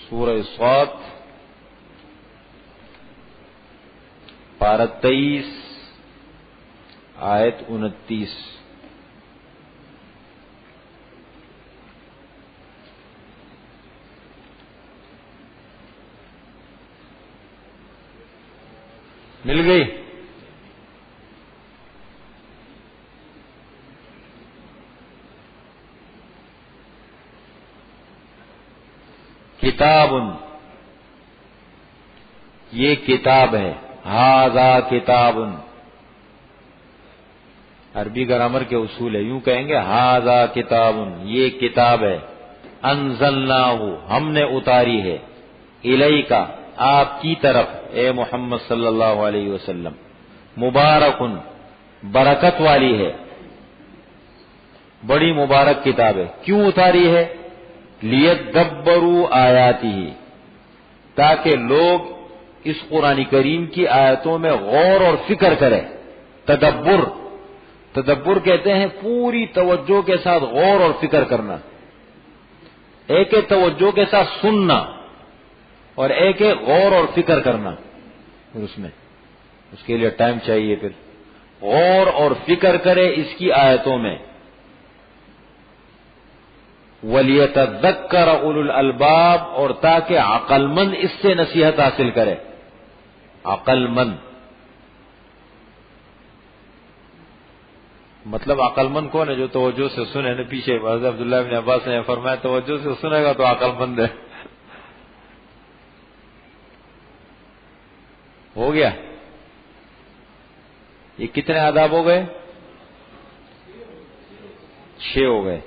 سورہ صاد پارہ 23 آیت 29. مل گئی؟ کتاب، یہ کتاب ہے. ھذا کتاب، عربی گرامر کے اصول ہے. یوں کہیں گے ھذا کتاب، یہ کتاب ہے. انزلناہ، ہم نے اتاری ہے. الیک، آپ کی طرف، اے محمد صلی اللہ علیہ وسلم. مبارکن، برکت والی ہے. بڑی مبارک کتاب ہے. کیوں اتاری ہے؟ لیدبروا آیاتہ، تاکہ لوگ اس قرآن کریم کی آیتوں میں غور اور فکر کریں. تدبر، تدبر کہتے ہیں پوری توجہ کے ساتھ غور اور فکر کرنا. ایک ہے توجہ کے ساتھ سننا اور ایک ہے غور اور فکر کرنا. اس کے لیے ٹائم چاہیے. پھر غور اور فکر کرے اس کی آیتوں میں. وَلِيَتَذَكَّرَ أُولُو الْأَلْبَابِ، اور تاکہ عقل مند اس سے نصیحت حاصل کرے. عقل مند مطلب عقل مند کون ہے؟ جو توجہ سے سنے نا. پیچھے حضرت عبداللہ بن عباس نے فرمایا توجہ سے سنے گا تو عقل مند ہے. ہو گیا؟ یہ کتنے آداب ہو گئے؟ 6 ہو گئے.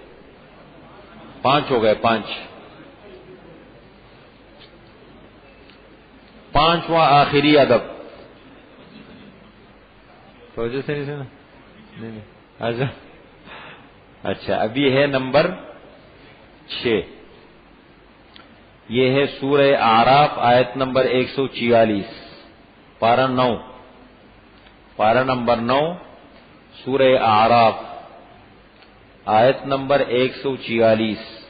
5 ہو گئے. 5واں آخری ادب. توجہ سے نہیں سنا؟ نہیں. اچھا ابھی ہے نمبر 6. یہ ہے سورہ اعراف، آیت نمبر 144، پارہ 9. پارہ نمبر 9 سورہ اعراف، آیت نمبر 144.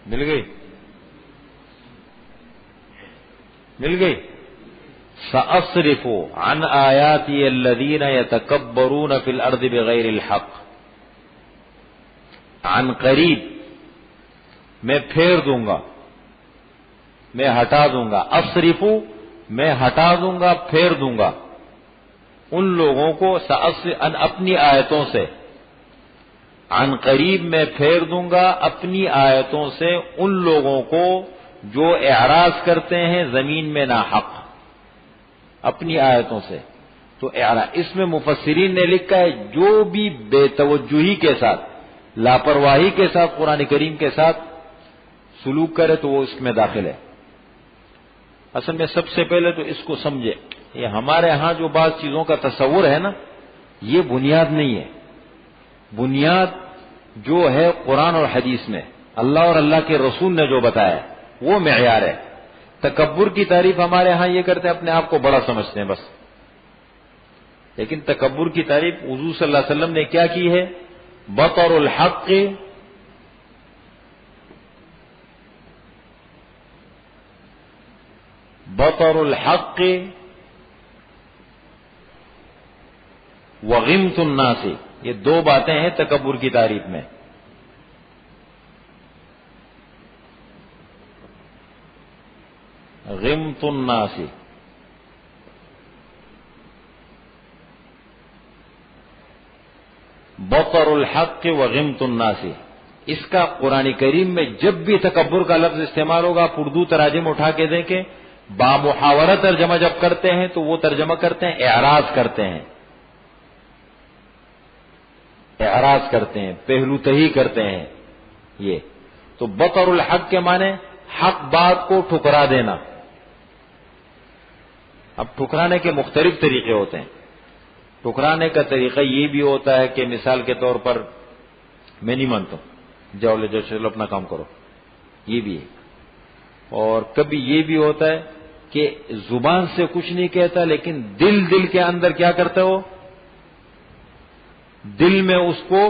مل گئی؟ مل گئی؟ سأصرف عن آیاتی الذین یتکبرون فی الارض بغیر الحق. عن قریب میں پھیر دوں گا، میں ہٹا دوں گا. اصرفو، میں ہٹا دوں گا، پھیر دوں گا ان لوگوں کو اپنی آیتوں سے. عن قریب میں پھیر دوں گا اپنی آیتوں سے ان لوگوں کو جو اعراض کرتے ہیں زمین میں ناحق. اپنی آیتوں سے تو اس میں مفسرین نے لکھا ہے جو بھی بے توجہی کے ساتھ، لاپرواہی کے ساتھ قرآن کریم کے ساتھ سلوک کرے تو وہ اس میں داخل ہے۔ اصل میں سب سے پہلے تو اس کو سمجھے، یہ ہمارے ہاں جو بعض چیزوں کا تصور ہے نا، یہ بنیاد نہیں ہے۔ بنیاد جو ہے قرآن اور حدیث میں اللہ اور اللہ کے رسول نے جو بتایا ہے وہ معیار ہے۔ تکبر کی تعریف ہمارے ہاں یہ کرتے ہیں، اپنے آپ کو بڑا سمجھتے ہیں بس، لیکن تکبر کی تعریف حضور صلی اللہ علیہ وسلم نے کیا کی ہے؟ بطر الحق بطر الحق وغمت الناس، یہ دو باتیں ہیں تکبر کی تعریف میں۔ غمت الناس، بطر الحق وغمت الناس، اس کا قرآن کریم میں جب بھی تکبر کا لفظ استعمال ہوگا، آپ اردو تراجم اٹھا کے دیکھیں، بامحاورہ ترجمہ جب کرتے ہیں تو وہ ترجمہ کرتے ہیں اعراض کرتے ہیں، اعراض کرتے ہیں، پہلو تہی کرتے ہیں۔ یہ تو بطر الحق کے معنی حق بات کو ٹھکرا دینا۔ اب ٹھکرانے کے مختلف طریقے ہوتے ہیں۔ ٹھکرانے کا طریقہ یہ بھی ہوتا ہے کہ مثال کے طور پر میں نہیں مانتا ہوں، جاؤ لے جاؤ، چلو اپنا کام کرو، یہ بھی ہے۔ اور کبھی یہ بھی ہوتا ہے کہ زبان سے کچھ نہیں کہتا لیکن دل کے اندر کیا کرتا ہو، دل میں اس کو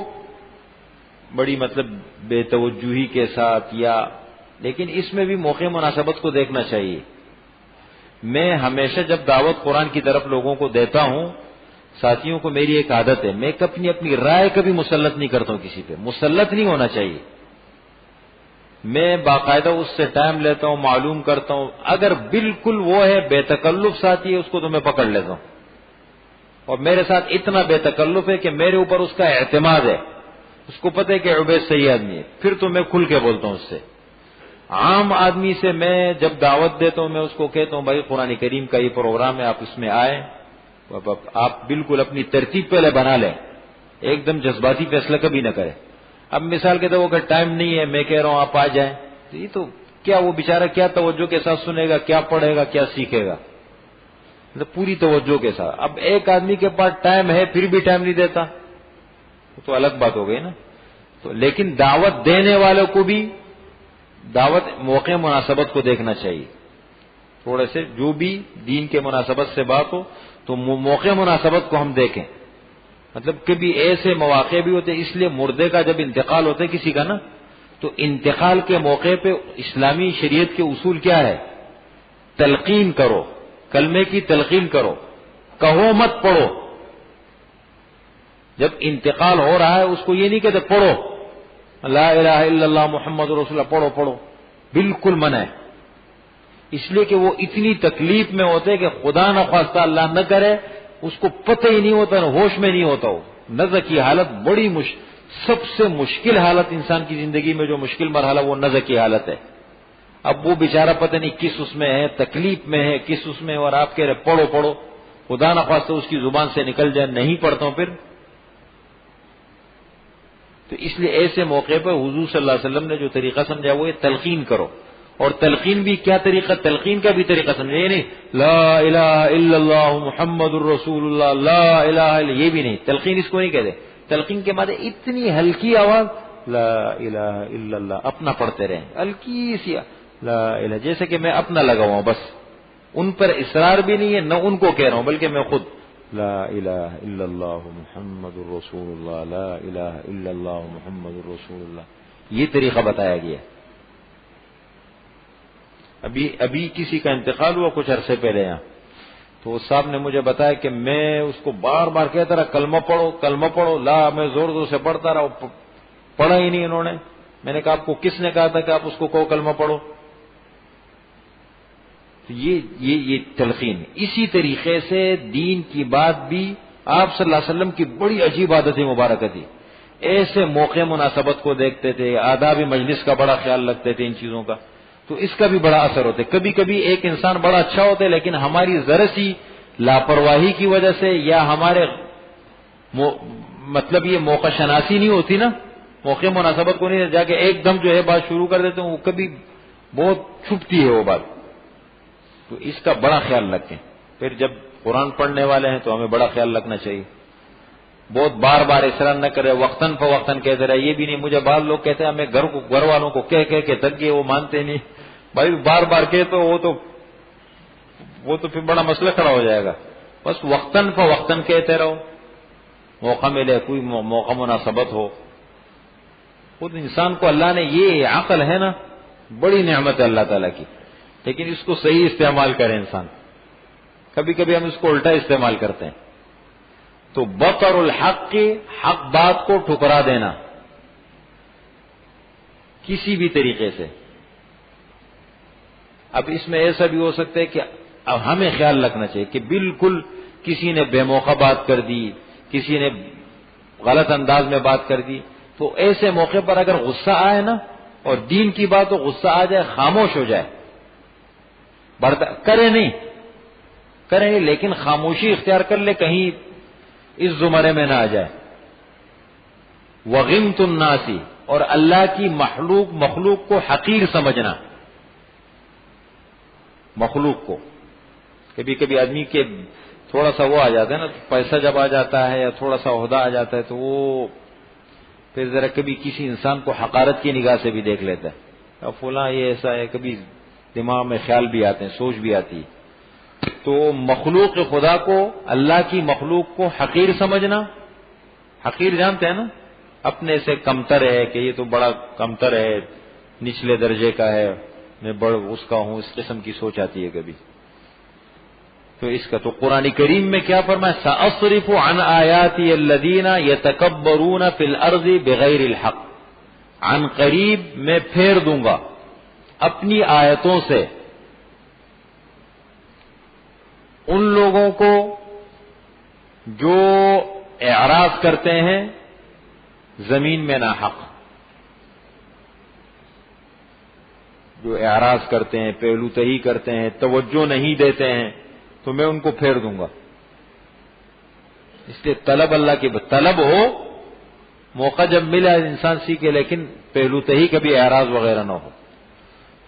بڑی مطلب بے توجہی کے ساتھ یا، لیکن اس میں بھی موقع مناسبت کو دیکھنا چاہیے۔ میں ہمیشہ جب دعوت قرآن کی طرف لوگوں کو دیتا ہوں، ساتھیوں کو میری ایک عادت ہے، میں اپنی رائے کبھی مسلط نہیں کرتا ہوں، کسی پہ مسلط نہیں ہونا چاہیے۔ میں باقاعدہ اس سے ٹائم لیتا ہوں، معلوم کرتا ہوں، اگر بالکل وہ ہے بے تکلف ساتھی ہے اس کو تو میں پکڑ لیتا ہوں، اور میرے ساتھ اتنا بے تکلف ہے کہ میرے اوپر اس کا اعتماد ہے، اس کو پتہ ہے کہ عبید صحیح آدمی ہے، پھر تو میں کھل کے بولتا ہوں اس سے۔ عام آدمی سے میں جب دعوت دیتا ہوں میں اس کو کہتا ہوں بھائی قرآن کریم کا یہ پروگرام ہے، آپ اس میں آئیں، آپ بالکل اپنی ترتیب پہلے بنا لیں، ایک دم جذباتی فیصلہ کبھی نہ کریں۔ اب مثال کے طور پر اگر ٹائم نہیں ہے، میں کہہ رہا ہوں آپ آ جائیں، تو یہ تو کیا وہ بیچارہ کیا توجہ کے ساتھ سنے گا، کیا پڑھے گا، کیا سیکھے گا، مطلب پوری توجہ کے ساتھ۔ اب ایک آدمی کے پاس ٹائم ہے پھر بھی ٹائم نہیں دیتا تو الگ بات ہو گئی نا۔ تو لیکن دعوت دینے والوں کو بھی دعوت موقع مناسبت کو دیکھنا چاہیے، تھوڑے سے جو بھی دین کے مناسبت سے بات ہو تو موقع مناسبت کو ہم دیکھیں۔ مطلب کبھی ایسے مواقع بھی ہوتے، اس لیے مردے کا جب انتقال ہوتا ہے کسی کا نا، تو انتقال کے موقع پہ اسلامی شریعت کے اصول کیا ہے؟ تلقین کرو، کلمے کی تلقین کرو، کہو مت پڑھو۔ جب انتقال ہو رہا ہے اس کو یہ نہیں کہتے پڑھو لا الہ الا اللہ محمد رسول اللہ، پڑھو، بالکل منع ہے، اس لیے کہ وہ اتنی تکلیف میں ہوتے کہ خدا نخواستہ اللہ نہ کرے اس کو پتہ ہی نہیں ہوتا، ہوش میں نہیں ہوتا، وہ نزع کی حالت بڑی سب سے مشکل حالت انسان کی زندگی میں جو مشکل مرحلہ وہ نزع کی حالت ہے۔ اب وہ بیچارہ پتہ نہیں کس اس میں ہے، تکلیف میں ہے، کس اس میں، اور آپ کہہ رہے پڑھو، خدا نخواستہ اس کی زبان سے نکل جائے نہیں پڑھتا ہوں پھر۔ تو اس لیے ایسے موقع پر حضور صلی اللہ علیہ وسلم نے جو طریقہ سمجھا وہ یہ تلقین کرو، اور تلقین بھی کیا طریقہ، تلقین کا بھی طریقہ سمجھے، یہ نہیں لا الہ الا اللہ محمد الرسول اللہ لا الہ الا، یہ بھی نہیں، تلقین اس کو نہیں کہتے۔ تلقین کے بعد اتنی ہلکی آواز لا الہ الا اللہ، اپنا پڑھتے رہیں، ہلکی سی لا الہ، جیسے کہ میں اپنا لگا ہوا ہوں، بس ان پر اصرار بھی نہیں ہے، نہ ان کو کہہ رہا ہوں بلکہ میں خود لا الہ الا اللہ محمد الرسول اللہ، لا الہ الا اللہ محمد الرسول اللہ، یہ طریقہ بتایا گیا۔ ابھی کسی کا انتقال ہوا کچھ عرصے پہلے یہاں، تو اس صاحب نے مجھے بتایا کہ میں اس کو بار بار کہتا رہا کلمہ پڑھو، لا میں زور سے پڑھتا رہا، پڑھا ہی نہیں انہوں نے۔ میں نے کہا آپ کو کس نے کہا تھا کہ آپ اس کو کہو کلمہ پڑھو؟ تو یہ تلقین، اسی طریقے سے دین کی بات بھی آپ صلی اللہ علیہ وسلم کی بڑی عجیب عادت مبارکہ تھی، ایسے موقع مناسبت کو دیکھتے تھے، آداب مجلس کا بڑا خیال رکھتے تھے ان چیزوں کا، تو اس کا بھی بڑا اثر ہوتا ہے۔ کبھی کبھی ایک انسان بڑا اچھا ہوتا ہے لیکن ہماری ذرا سی لاپرواہی کی وجہ سے یا ہمارے مطلب یہ موقع شناسی نہیں ہوتی نا، موقع مناسبت کو نہیں جا کے ایک دم جو ہے بات شروع کر دیتے ہیں، وہ کبھی بہت چھپتی ہے وہ بات، تو اس کا بڑا خیال رکھیں. پھر جب قرآن پڑھنے والے ہیں تو ہمیں بڑا خیال رکھنا چاہیے، بہت بار بار اصرار نہ کرے، وقتاً فوقتاً کہتے رہے. یہ بھی نہیں، مجھے بعض لوگ کہتے ہیں ہمیں گھر والوں کو کہہ کے تھک گئے، وہ مانتے نہیں. بھائی بار بار کہے تو وہ تو پھر بڑا مسئلہ کھڑا ہو جائے گا. بس وقتاً فوقتاً کہتے رہو، موقع ملے، کوئی موقع مناسبت ہو. خود انسان کو اللہ نے یہ عقل ہے نا، بڑی نعمت ہے اللہ تعالیٰ کی، لیکن اس کو صحیح استعمال کرے انسان. کبھی کبھی ہم اس کو الٹا استعمال کرتے ہیں. تو بطر الحق کی حق بات کو ٹھکرا دینا کسی بھی طریقے سے. اب اس میں ایسا بھی ہو سکتا ہے کہ اب ہمیں خیال رکھنا چاہیے کہ بالکل کسی نے بے موقع بات کر دی، کسی نے غلط انداز میں بات کر دی، تو ایسے موقع پر اگر غصہ آئے نا اور دین کی بات ہو، غصہ آ جائے، خاموش ہو جائے، کرے نہیں، لیکن خاموشی اختیار کر لے، کہیں اس زمرے میں نہ آ جائے. وغمت الناسی، اور اللہ کی مخلوق کو حقیر سمجھنا. مخلوق کو کبھی کبھی آدمی کے تھوڑا سا وہ آ جاتا ہے نا، پیسہ جب آ جاتا ہے یا تھوڑا سا عہدہ آ جاتا ہے تو وہ پھر ذرا کبھی کسی انسان کو حقارت کی نگاہ سے بھی دیکھ لیتا ہے. اب فلاں یہ ایسا ہے، کبھی دماغ میں خیال بھی آتے ہیں، سوچ بھی آتی ہے. تو مخلوق خدا کو، اللہ کی مخلوق کو حقیر سمجھنا. حقیر جانتے ہیں نا، اپنے سے کمتر ہے، کہ یہ تو بڑا کمتر ہے، نچلے درجے کا ہے، میں بڑا اس کا ہوں، اس قسم کی سوچ آتی ہے کبھی. تو اس کا تو قرآن کریم میں کیا فرمایا؟ سأصرف عن آیاتی الذین یتکبرون فی الارض بغیر الحق. عن قریب میں پھیر دوں گا اپنی آیتوں سے ان لوگوں کو جو اعراض کرتے ہیں زمین میں ناحق، جو اعراض کرتے ہیں، پہلو تہی کرتے ہیں، توجہ نہیں دیتے ہیں، تو میں ان کو پھیر دوں گا. اس لیے طلب اللہ کی طلب ہو، موقع جب ملے انسان سیکھے، لیکن پہلو تہی کبھی اعراض وغیرہ نہ ہو.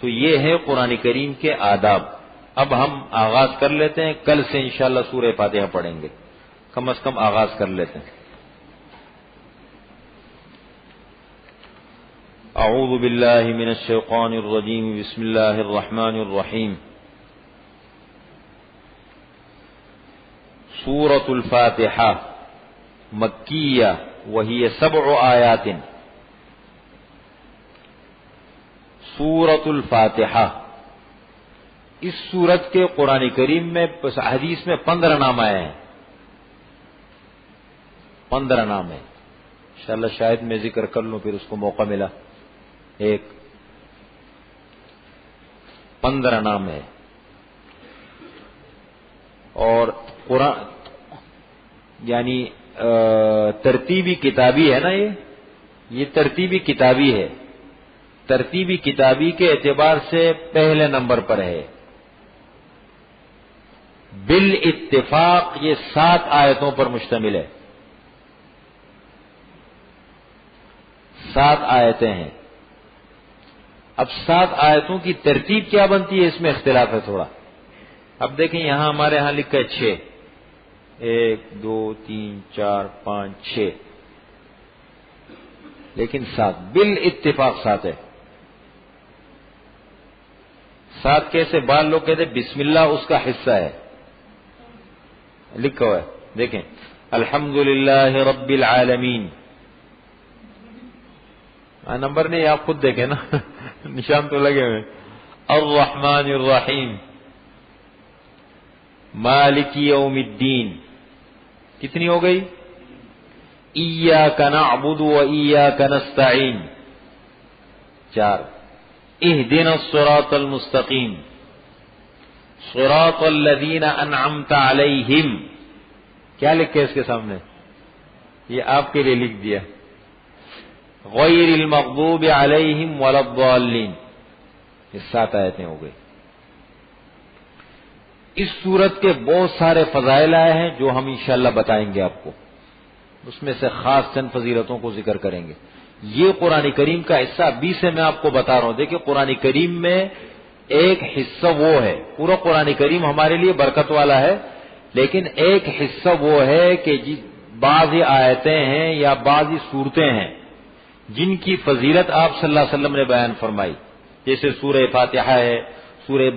تو یہ ہے قرآن کریم کے آداب. اب ہم آغاز کر لیتے ہیں، کل سے انشاءاللہ سورہ فاتحہ پڑھیں گے، کم از کم آغاز کر لیتے ہیں. اعوذ باللہ من الشیطان الرجیم، بسم اللہ الرحمن الرحیم. سورۃ الفاتحہ مکیہ وہی 7 آیات. سورۃ الفاتحہ، اس سورت کے قرآن کریم میں حدیث میں 15 نام آئے ہیں. 15 نام ہیں. انشاءاللہ شاید میں ذکر کر لوں، پھر اس کو موقع ملا. 15 نام ہے. اور قرآن یعنی ترتیبی کتابی ہے نا، یہ ترتیبی کتابی ہے. ترتیبی کتابی کے اعتبار سے پہلے نمبر پر ہے. بالاتفاق یہ 7 آیتوں پر مشتمل ہے. 7 آیتیں ہیں. اب 7 آیتوں کی ترتیب کیا بنتی ہے، اس میں اختلاف ہے تھوڑا. اب دیکھیں یہاں ہمارے ہاں لکھا ہے 6، 1 2 3 4 5 6، لیکن 7 بالاتفاق 7 ہے. 7 کیسے؟ بعض لوگ کہتے ہیں بسم اللہ اس کا حصہ ہے، لکھا ہوا ہے دیکھیں، الحمدللہ رب العالمین. نمبر نہیں، آپ خود دیکھیں نا، نشان تو لگے ہوئے. الرحمن الرحیم، مالک یوم الدین. کتنی ہو گئی؟ ایاک نعبد و ایاک نستعین 4. اہدنا الصراط المستقیم، صراط الذین انعمت علیہم. کیا لکھے اس کے سامنے؟ یہ آپ کے لیے لکھ دیا، غیر المغضوب علیہم ولا الضالین. یہ 7 آیتیں ہو گئی. اس سورت کے بہت سارے فضائل آئے ہیں جو ہم انشاءاللہ بتائیں گے آپ کو، اس میں سے خاص چند فضیلتوں کو ذکر کریں گے۔ یہ قرآن کریم کا حصہ 20 سے میں آپ کو بتا رہا ہوں۔ دیکھیں قرآن کریم میں ایک حصہ وہ ہے، پورا قرآن کریم ہمارے لیے برکت والا ہے، لیکن ایک حصہ وہ ہے کہ بعض آیتیں ہیں یا بعض صورتیں ہیں جن کی فضیلت آپ صلی اللہ علیہ وسلم نے بیان فرمائی، جیسے سورہ فاتحہ ہے، سورہ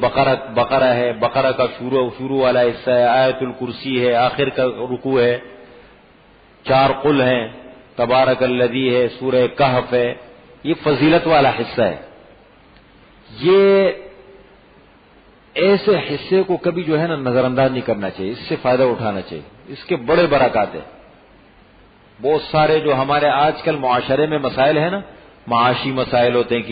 بقرہ ہے، بقرہ کا شروع والا حصہ ہے، آیت الکرسی ہے، آخر کا رکوع ہے، 4 قل ہیں، تبارک الذی ہے، سورہ کہف ہے، یہ فضیلت والا حصہ ہے۔ یہ ایسے حصے کو کبھی جو ہے نا نظر انداز نہیں کرنا چاہیے، اس سے فائدہ اٹھانا چاہیے، اس کے بڑے برکات ہیں۔ بہت سارے جو ہمارے آج کل معاشرے میں مسائل ہیں نا، معاشی مسائل ہوتے ہیں،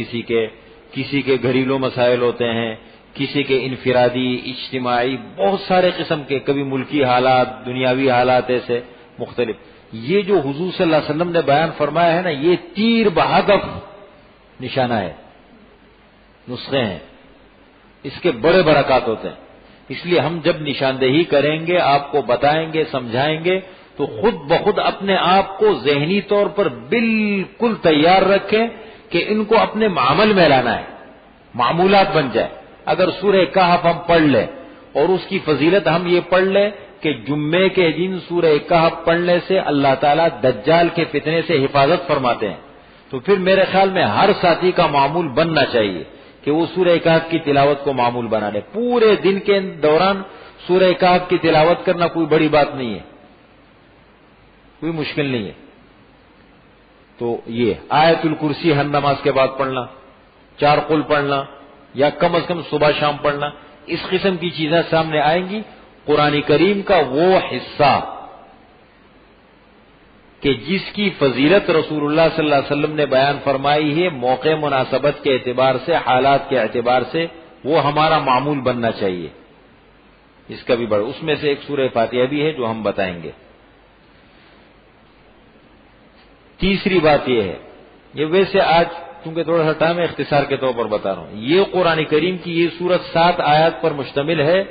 کسی کے گھریلو مسائل ہوتے ہیں، کسی کے انفرادی، اجتماعی، بہت سارے قسم کے، کبھی ملکی حالات، دنیاوی حالات ایسے مختلف۔ یہ جو حضور صلی اللہ علیہ وسلم نے بیان فرمایا ہے نا، یہ تیر بہدف نشانہ ہے، نسخے ہیں، اس کے بڑے برکات ہوتے ہیں۔ اس لیے ہم جب نشاندہی کریں گے، آپ کو بتائیں گے، سمجھائیں گے، تو خود بخود اپنے آپ کو ذہنی طور پر بالکل تیار رکھیں کہ ان کو اپنے عمل میں لانا ہے، معمولات بن جائے۔ اگر سورہ کہف ہم پڑھ لیں اور اس کی فضیلت ہم یہ پڑھ لیں کہ جمعے کے دن سورہ کہف پڑھنے سے اللہ تعالیٰ دجال کے فتنے سے حفاظت فرماتے ہیں، تو پھر میرے خیال میں ہر ساتھی کا معمول بننا چاہیے کہ وہ سورہ کہف کی تلاوت کو معمول بنا لے۔ پورے دن کے دوران سورہ کہف کی تلاوت کرنا کوئی بڑی بات نہیں ہے، کوئی مشکل نہیں ہے۔ تو یہ آیت الکرسی ہر نماز کے بعد پڑھنا، 4 قل پڑھنا، یا کم از کم صبح شام پڑھنا، اس قسم کی چیزیں سامنے آئیں گی۔ قرآن کریم کا وہ حصہ کہ جس کی فضیلت رسول اللہ صلی اللہ علیہ وسلم نے بیان فرمائی ہے، موقع مناسبت کے اعتبار سے، حالات کے اعتبار سے، وہ ہمارا معمول بننا چاہیے۔ اس کا بھی بڑا، اس میں سے ایک سورہ فاتحہ بھی ہے جو ہم بتائیں گے۔ تیسری بات یہ ہے، یہ ویسے آج چونکہ تھوڑا سا ٹائم ہے، اختصار کے طور پر بتا رہا ہوں، یہ قرآن کریم کی یہ سورت 7 آیات پر مشتمل ہے،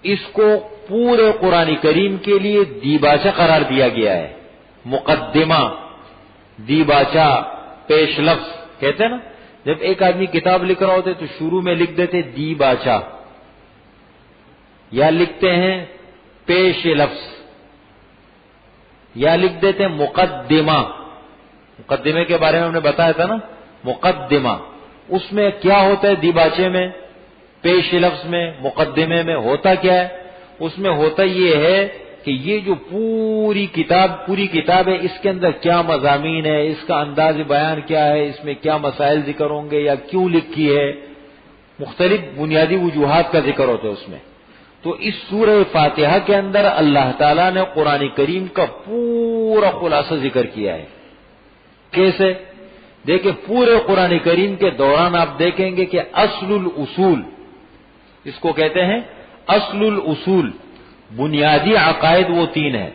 اس کو پورے قرآن کریم کے لیے دیباچہ قرار دیا گیا ہے۔ مقدمہ، دیباچہ، پیش لفظ کہتے ہیں نا، جب ایک آدمی کتاب لکھ رہا ہوتے تو شروع میں لکھ دیتے دیباچہ، یا لکھتے ہیں پیش لفظ، یا لکھ دیتے ہیں مقدمہ۔ مقدمے کے بارے میں ہم نے بتایا تھا نا، مقدمہ اس میں کیا ہوتا ہے، دیباچے میں، پیش لفظ میں، مقدمے میں ہوتا کیا ہے؟ اس میں ہوتا یہ ہے کہ یہ جو پوری کتاب ہے، اس کے اندر کیا مضامین ہے، اس کا انداز بیان کیا ہے، اس میں کیا مسائل ذکر ہوں گے یا کیوں لکھی ہے، مختلف بنیادی وجوہات کا ذکر ہوتا ہے اس میں۔ تو اس سورہ فاتحہ کے اندر اللہ تعالیٰ نے قرآن کریم کا پورا خلاصہ ذکر کیا ہے۔ کیسے؟ دیکھیں پورے قرآن کریم کے دوران آپ دیکھیں گے کہ اصل الاصول، اس کو کہتے ہیں اصل الاصول، بنیادی عقائد وہ 3 ہیں،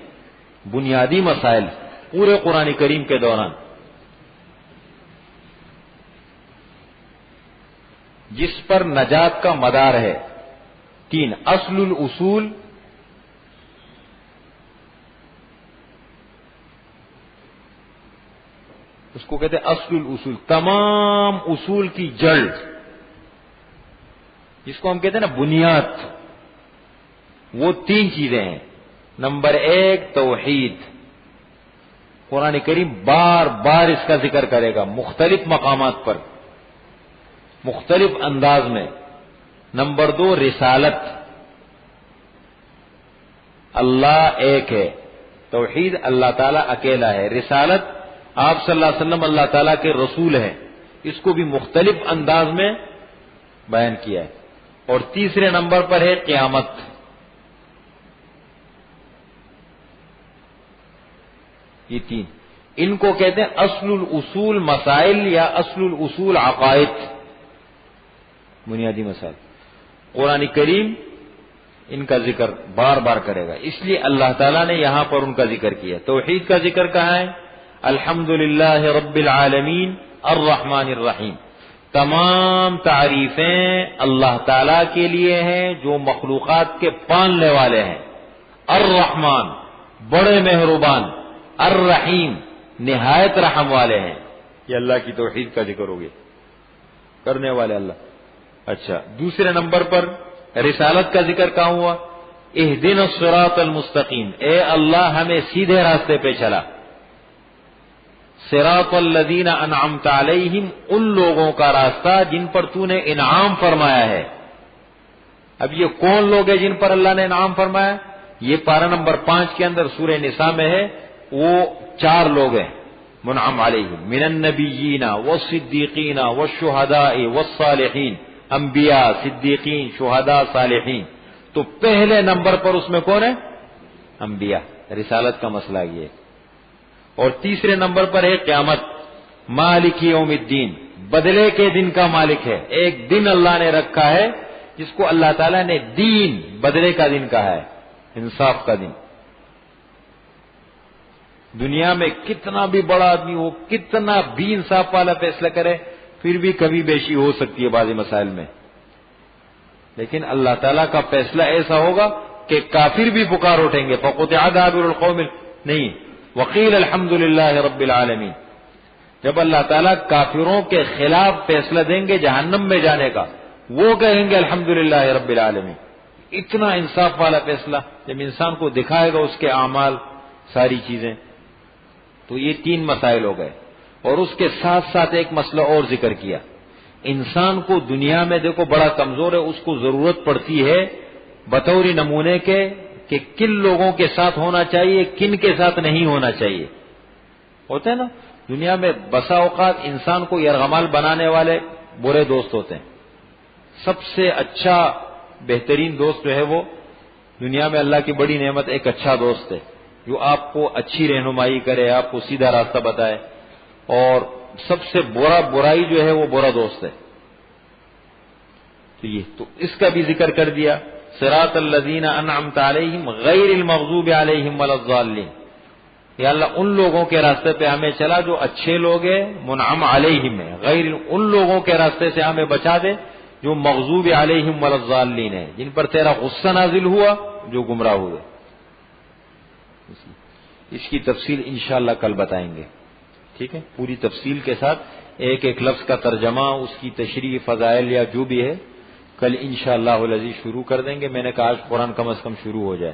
بنیادی مسائل پورے قرآن کریم کے دوران، جس پر نجات کا مدار ہے، 3 اصل الاصول، اس کو کہتے ہیں اصل الاصول، تمام اصول کی جڑ، جس کو ہم کہتے ہیں نا بنیاد، وہ 3 چیزیں ہیں۔ نمبر 1 توحید، قرآن کریم بار بار اس کا ذکر کرے گا مختلف مقامات پر، مختلف انداز میں۔ نمبر 2 رسالت، اللہ ایک ہے، توحید اللہ تعالیٰ اکیلا ہے، رسالت آپ صلی اللہ علیہ وسلم اللہ تعالیٰ کے رسول ہیں، اس کو بھی مختلف انداز میں بیان کیا ہے۔ اور تیسرے نمبر پر ہے قیامت، یہ 3، ان کو کہتے ہیں اصل الاصول مسائل یا اصل الاصول عقائد، بنیادی مسائل۔ قرآن کریم ان کا ذکر بار بار کرے گا، اس لیے اللہ تعالیٰ نے یہاں پر ان کا ذکر کیا۔ توحید کا ذکر کہاں ہے؟ الحمدللہ رب العالمین الرحمن الرحیم، تمام تعریفیں اللہ تعالی کے لیے ہیں جو مخلوقات کے پالنے والے ہیں. الرحمن بڑے مہربان، الرحیم نہایت رحم والے ہیں. یہ اللہ کی توحید کا ذکر ہو گیا، کرنے والے اللہ. اچھا، دوسرے نمبر پر رسالت کا ذکر کہاں ہوا؟ اہدنا الصراط المستقیم، اے اللہ ہمیں سیدھے راستے پہ چلا. صراط الذین انعمت علیہم، ان لوگوں کا راستہ جن پر تو نے انعام فرمایا ہے. اب یہ کون لوگ ہیں جن پر اللہ نے انعام فرمایا؟ یہ پارہ نمبر 5 کے اندر سورہ نساء میں ہے. وہ 4 لوگ ہیں منعم علیہم، من النبیین والصدیقین والشہداء والصالحین. انبیاء، صدیقین، شہداء، صالحین. تو پہلے نمبر پر اس میں کون ہے؟ انبیاء. رسالت کا مسئلہ یہ ہے. اور تیسرے نمبر پر ہے قیامت، مالک یوم الدین، بدلے کے دن کا مالک ہے. ایک دن اللہ نے رکھا ہے جس کو اللہ تعالیٰ نے دین، بدلے کا دن کہا ہے، انصاف کا دن. دنیا میں کتنا بھی بڑا آدمی ہو، کتنا بھی انصاف والا فیصلہ کرے، پھر بھی کبھی بیشی ہو سکتی ہے بعض مسائل میں. لیکن اللہ تعالیٰ کا فیصلہ ایسا ہوگا کہ کافر بھی پکار اٹھیں گے. فقطع دابر القوم، نہیں، وقیل الحمدللہ رب العالمین. جب اللہ تعالیٰ کافروں کے خلاف فیصلہ دیں گے جہنم میں جانے کا، وہ کہیں گے الحمدللہ رب العالمین. اتنا انصاف والا فیصلہ جب انسان کو دکھائے گا اس کے اعمال، ساری چیزیں. تو یہ 3 مسائل ہو گئے. اور اس کے ساتھ ساتھ ایک مسئلہ اور ذکر کیا. انسان کو دنیا میں دیکھو بڑا کمزور ہے، اس کو ضرورت پڑتی ہے بطور نمونے کے کہ کن لوگوں کے ساتھ ہونا چاہیے، کن کے ساتھ نہیں ہونا چاہیے. ہوتے ہیں نا دنیا میں بسا اوقات انسان کو یرغمال بنانے والے برے دوست ہوتے ہیں. سب سے اچھا بہترین دوست جو ہے وہ دنیا میں اللہ کی بڑی نعمت ایک اچھا دوست ہے جو آپ کو اچھی رہنمائی کرے، آپ کو سیدھا راستہ بتائے. اور سب سے برائی جو ہے وہ برا دوست ہے. تو اس کا بھی ذکر کر دیا. صراط الذین انعمت علیہم غیر المغضوب علیہم ولا الضالین. یا اللہ ان لوگوں کے راستے پہ ہمیں چلا جو اچھے لوگ ہیں، منعم علیہم ہے، غیر ان لوگوں کے راستے سے ہمیں بچا دے جو مغضوب علیہم ولا الضالین ہے، جن پر تیرا غصہ نازل ہوا، جو گمراہ ہوئے. اس کی تفصیل انشاءاللہ کل بتائیں گے. ٹھیک ہے، پوری تفصیل کے ساتھ ایک ایک لفظ کا ترجمہ، اس کی تشریح، فضائل یا جو بھی ہے کل انشاءاللہ العزیز شروع کر دیں گے. میں نے کہا آج قرآن کم از کم شروع ہو جائے.